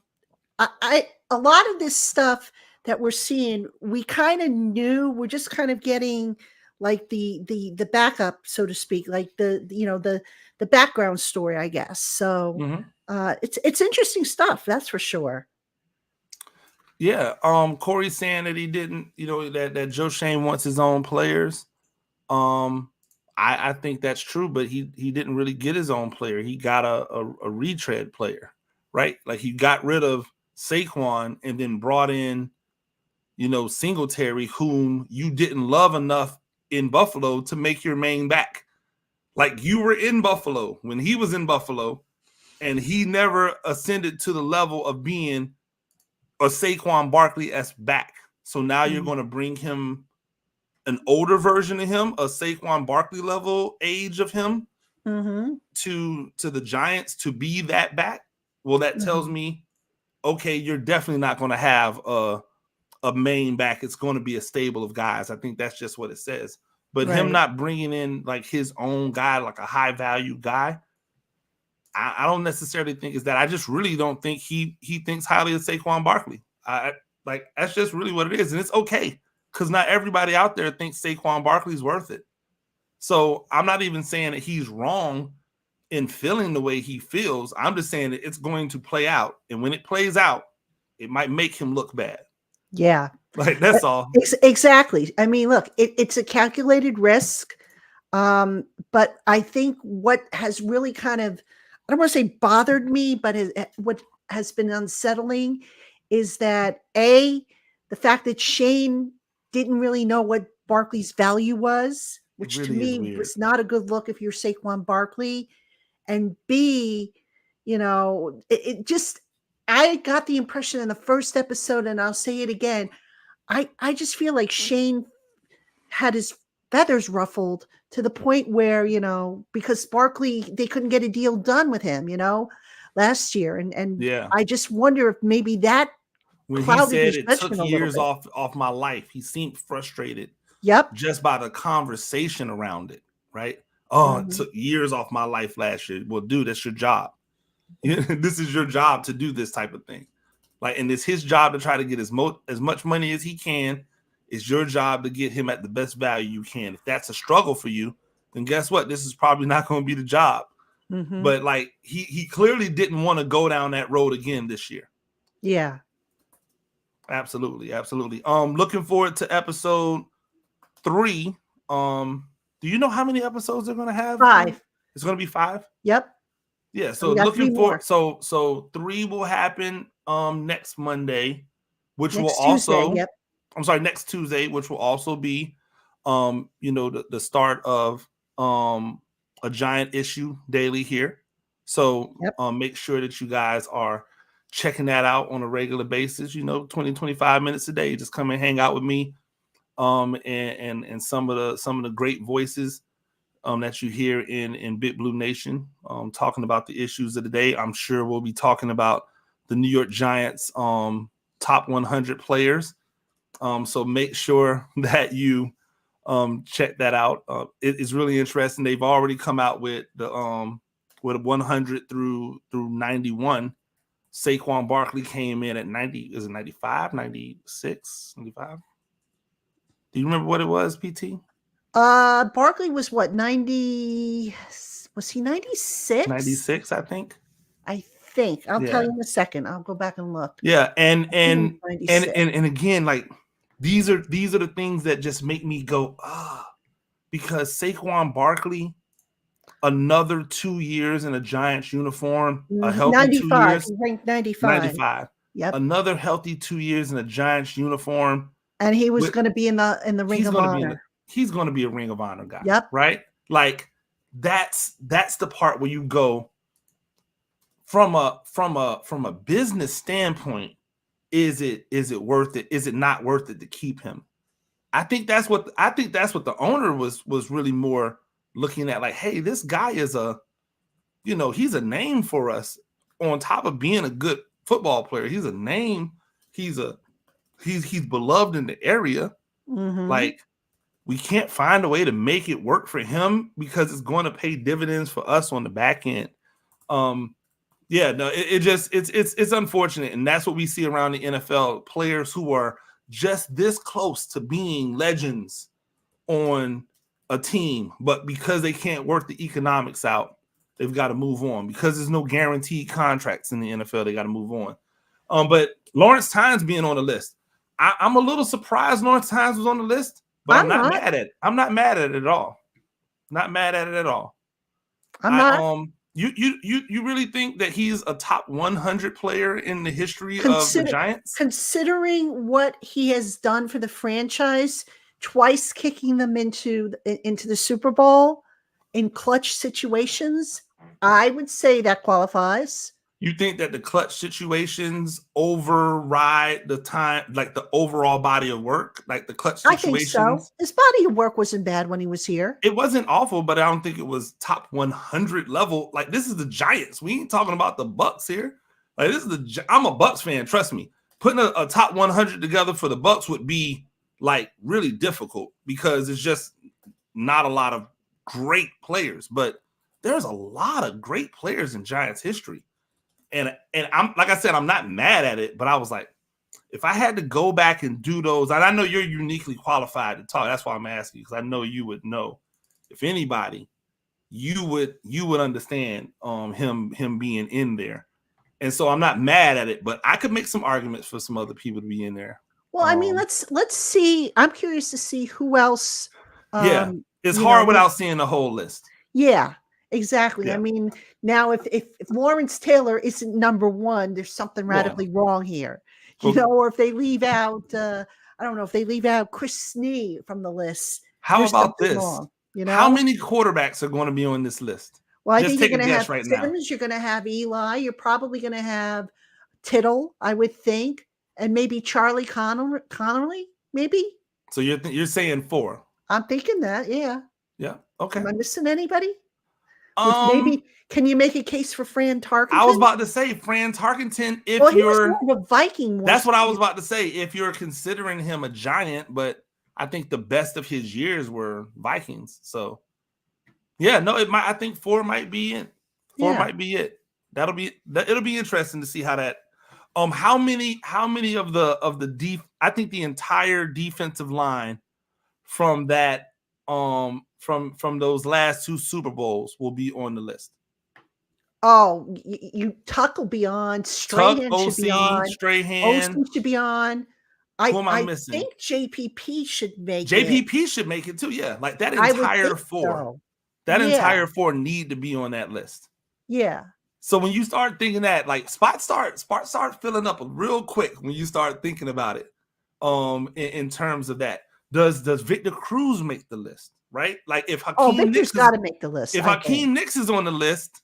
lot of this stuff that we're seeing, we kind of knew. We're just kind of getting like the backup, so to speak, like the background story, I guess. So it's interesting stuff, that's for sure. Yeah. Corey's saying that he didn't, that Joe Schoen wants his own players. I think that's true, but he didn't really get his own player. He got a retread player, right? Like he got rid of Saquon and then brought in, Singletary, whom you didn't love enough in Buffalo to make your main back. Like you were in Buffalo when he was in Buffalo, and he never ascended to the level of being a Saquon Barkley-esque back. So now you're going to bring him an older version of him, a Saquon Barkley level age of him, to the Giants to be that back. Well, that tells me, okay, you're definitely not going to have a main back. It's going to be a stable of guys. I think that's just what it says. But him not bringing in like his own guy, like a high value guy, I don't necessarily think is that. I just really don't think he thinks highly of Saquon Barkley. Like that's just really what it is, and it's okay because not everybody out there thinks Saquon Barkley's worth it. So I'm not even saying that he's wrong in feeling the way he feels. I'm just saying that it's going to play out, and when it plays out, it might make him look bad. Yeah, like that's all. Exactly. I mean, look, it's a calculated risk, but I think what has really kind of, I don't want to say bothered me, but what has been unsettling is that the fact that Schoen didn't really know what Barkley's value was, which really to me was not a good look if you're Saquon Barkley. And B, it just, I got the impression in the first episode, and I'll say it again, I just feel like Schoen had his feathers ruffled to the point where, because Barkley, they couldn't get a deal done with him, last year. And I just wonder if maybe that when he said it took years off my life, he seemed frustrated. Yep. Just by the conversation around it, right? Oh, it took years off my life last year. Well, dude, that's your job. This is your job to do this type of thing. Like, and it's his job to try to get as much money as he can. It's your job to get him at the best value you can. If that's a struggle for you, then guess what? This is probably not going to be the job. But like he clearly didn't want to go down that road again this year. Yeah. Absolutely, absolutely. Looking forward to episode 3. Do you know how many episodes they're gonna have? 5. It's gonna be 5. Yep. Yeah. So So we got 3 looking for more. so 3 will happen next Monday, which will Next Tuesday. also Yep. I'm sorry, next Tuesday, which will also be the start of a giant issue daily here. So Yep. make sure that you guys are checking that out on a regular basis, 20-25 minutes a day. Just come and hang out with me. And some of the great voices that you hear in Big Blue Nation, talking about the issues of the day. I'm sure we'll be talking about the New York Giants top 100 players. So make sure that you check that out. It is really interesting. They've already come out with the with 100 through 91. Saquon Barkley came in at 90. Is it 95, 96, 95? Do you remember what it was, PT? Barkley was what, 90? Was he 96? 96, I think. I think. I'll tell Yeah. you in a second. I'll go back and look. Yeah, and think it was 96. again, like these are the things that just make me go, because Saquon Barkley, another 2 years in a Giants uniform, a healthy 95. 2 years. He ranked 95. 95. Yep. Another healthy 2 years in a Giants uniform. And he was going to be in the Ring of Honor. He's going to be a Ring of Honor guy. Yep. Right? Like that's the part where you go from a business standpoint, is it worth it? Is it not worth it to keep him? I think that's what the owner was really more looking at, like, hey, this guy is he's a name for us. On top of being a good football player, he's a name. He's beloved in the area. Mm-hmm. Like, we can't find a way to make it work for him because it's going to pay dividends for us on the back end. It's unfortunate, and that's what we see around the NFL. Players who are just this close to being legends on a team, but because they can't work the economics out, they've got to move on. Because there's no guaranteed contracts in the NFL, they got to move on. But Lawrence Tynes being on the list, I'm a little surprised Lawrence Tynes was on the list, but I'm not mad at it. I'm not mad at it at all. Not mad at it at all. I'm not. You really think that he's a top 100 player in the history of the Giants? Considering what he has done for the franchise, twice kicking them into the Super Bowl in clutch situations, I would say that qualifies. You think that the clutch situations override the time, like the overall body of work, like the clutch situations? I think so. His body of work wasn't bad when he was here. It wasn't awful, but I don't think it was top 100 level. Like, this is the Giants. We ain't talking about the Bucks here. Like, I'm a Bucks fan. Trust me. Putting a top 100 together for the Bucks would be like really difficult because it's just not a lot of great players. But there's a lot of great players in Giants history. And I'm, like I said, I'm not mad at it, but I was like, if I had to go back and do those, and I know you're uniquely qualified to talk. That's why I'm asking you, because I know you would know. If anybody, you would understand him being in there. And so I'm not mad at it, but I could make some arguments for some other people to be in there. Well, I mean, let's see. I'm curious to see who else. It's hard without seeing the whole list. Yeah. Exactly. Yeah. I mean, now if Lawrence Taylor isn't number one, there's something radically wrong here, or if they leave out, I don't know, if they leave out Chris Snee from the list. How about this? Wrong, How many quarterbacks are going to be on this list? Well, I Just think you're take going a to guess have right now. Simmons, you're going to have Eli, you're probably going to have Tittle, I would think, and maybe Charlie Connolly, maybe. So you're saying 4? I'm thinking that, yeah. Yeah. Okay. Am I missing anybody? Maybe can you make a case for Fran Tarkenton? I was about to say Fran Tarkenton. If he you're was more of a Viking, that's what I was about to say. If you're considering him a Giant, but I think the best of his years were Vikings. So yeah, no, I think 4 might be it. 4 might be it. It'll be interesting to see how that. How many of the I think the entire defensive line from that from those last 2 Super Bowls will be on the list. Oh, Tuck will be on. Strahan should be on. Strahan Olsen should be on. Who am I I missing? think JPP should make it. JPP should make it too. Yeah, like that I would entire think four. so. That Yeah. entire four need to be on that list. Yeah. So when you start thinking that, like spots start filling up real quick when you start thinking about it. In terms of that, does Victor Cruz make the list? Right? Like if Hakeem Victor's got to make the list. If I Hakeem think. Nicks is on the list,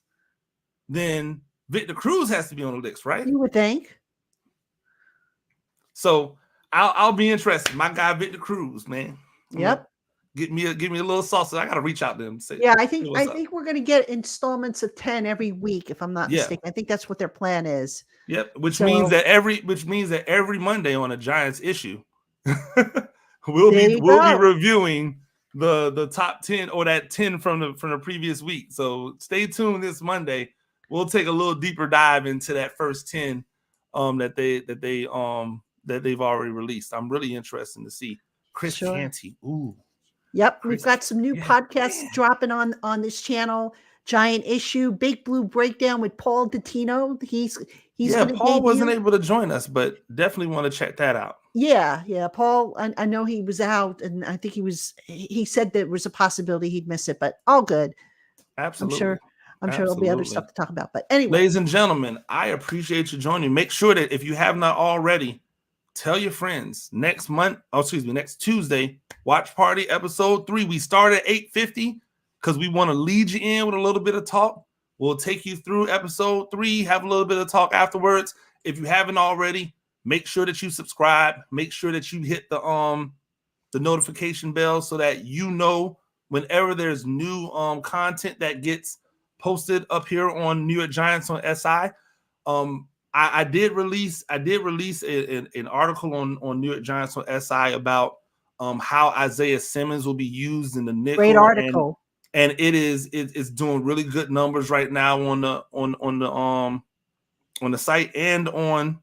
then Victor Cruz has to be on the list, right? You would think. So I'll be interested. My guy Victor Cruz, man. Yep. Give me a little sausage. I gotta reach out to him and say. Yeah, I think we're gonna get installments of 10 every week, if I'm not mistaken. I think that's what their plan is. Yep, which means that every Monday on a Giants issue, we'll be reviewing the top 10 or that 10 from the previous week. So stay tuned this Monday. We'll take a little deeper dive into that first 10 that they've already released. I'm really interested to see Chris Canty. Ooh. Yep, we've got some new podcasts dropping on this channel. Giant Issue, Big Blue Breakdown with Paul Dottino. He's Paul wasn't able to join us, but definitely want to check that out. Yeah. Paul, I know he was out, and I think he said there was a possibility he'd miss it, but all good. Absolutely. I'm sure there'll be other stuff to talk about. But anyway. Ladies and gentlemen, I appreciate you joining. Make sure that if you have not already, tell your friends next Tuesday, Watch Party episode 3. We start at 8:50 because we want to lead you in with a little bit of talk. We'll take you through episode 3, have a little bit of talk afterwards. If you haven't already, make sure that you subscribe. Make sure that you hit the notification bell so that you know whenever there's new content that gets posted up here on New York Giants on SI. I did release an article on New York Giants on SI about how Isaiah Simmons will be used in the nickel. Great article. And it's doing really good numbers right now on the site and on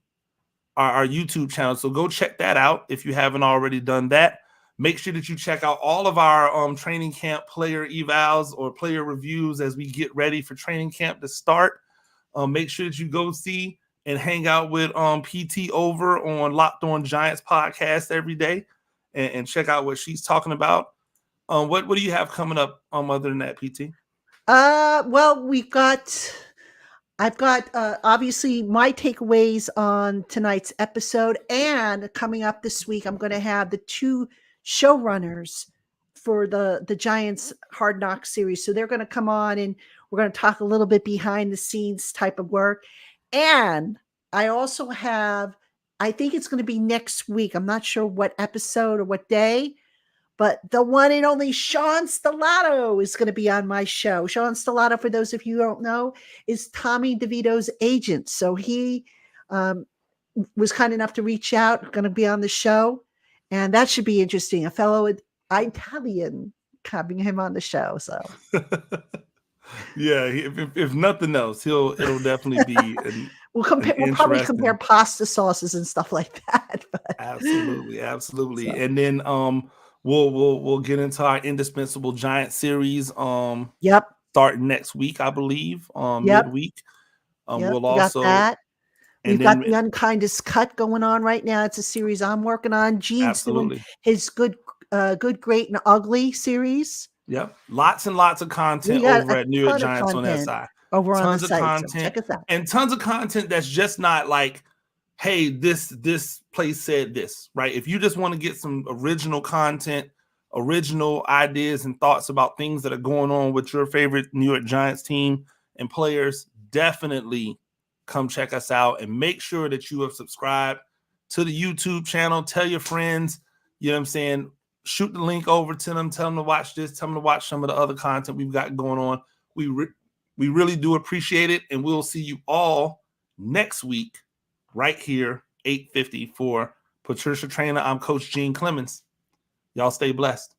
our YouTube channel. So go check that out if you haven't already done that. Make sure that you check out all of our training camp player evals or player reviews as we get ready for training camp to start. Make sure that you go see and hang out with PT over on Locked On Giants podcast every day and check out what she's talking about. What do you have coming up other than that, PT? Well, I've got obviously my takeaways on tonight's episode, and coming up this week, I'm going to have the 2 showrunners for the Giants Hard Knocks series. So they're going to come on and we're going to talk a little bit behind the scenes type of work. And I also have, I think it's going to be next week. I'm not sure what episode or what day, but the one and only Sean Stellato is going to be on my show. Sean Stellato, for those of you who don't know, is Tommy DeVito's agent. So he was kind enough to reach out, going to be on the show. And that should be interesting. A fellow Italian having him on the show. So yeah, if nothing else, it'll definitely be we'll probably compare pasta sauces and stuff like that. But. Absolutely. So. And then we'll get into our indispensable Giant series. Starting next week, I believe. Midweek. We'll also got that. We've got the Unkindest Cut going on right now. It's a series I'm working on. Gene's doing his good, great, and ugly series. Yep. Lots and lots of content over at New York Giants on SI. Over on tons the of site. Content, so check us out. And tons of content that's just not like, hey, this place said this, right? If you just want to get some original content, original ideas and thoughts about things that are going on with your favorite New York Giants team and players, definitely come check us out and make sure that you have subscribed to the YouTube channel. Tell your friends, you know what I'm saying? Shoot the link over to them. Tell them to watch this. Tell them to watch some of the other content we've got going on. We really do appreciate it. And we'll see you all next week right here, 8:50 for Patricia Trainer. I'm Coach Gene Clemons. Y'all stay blessed.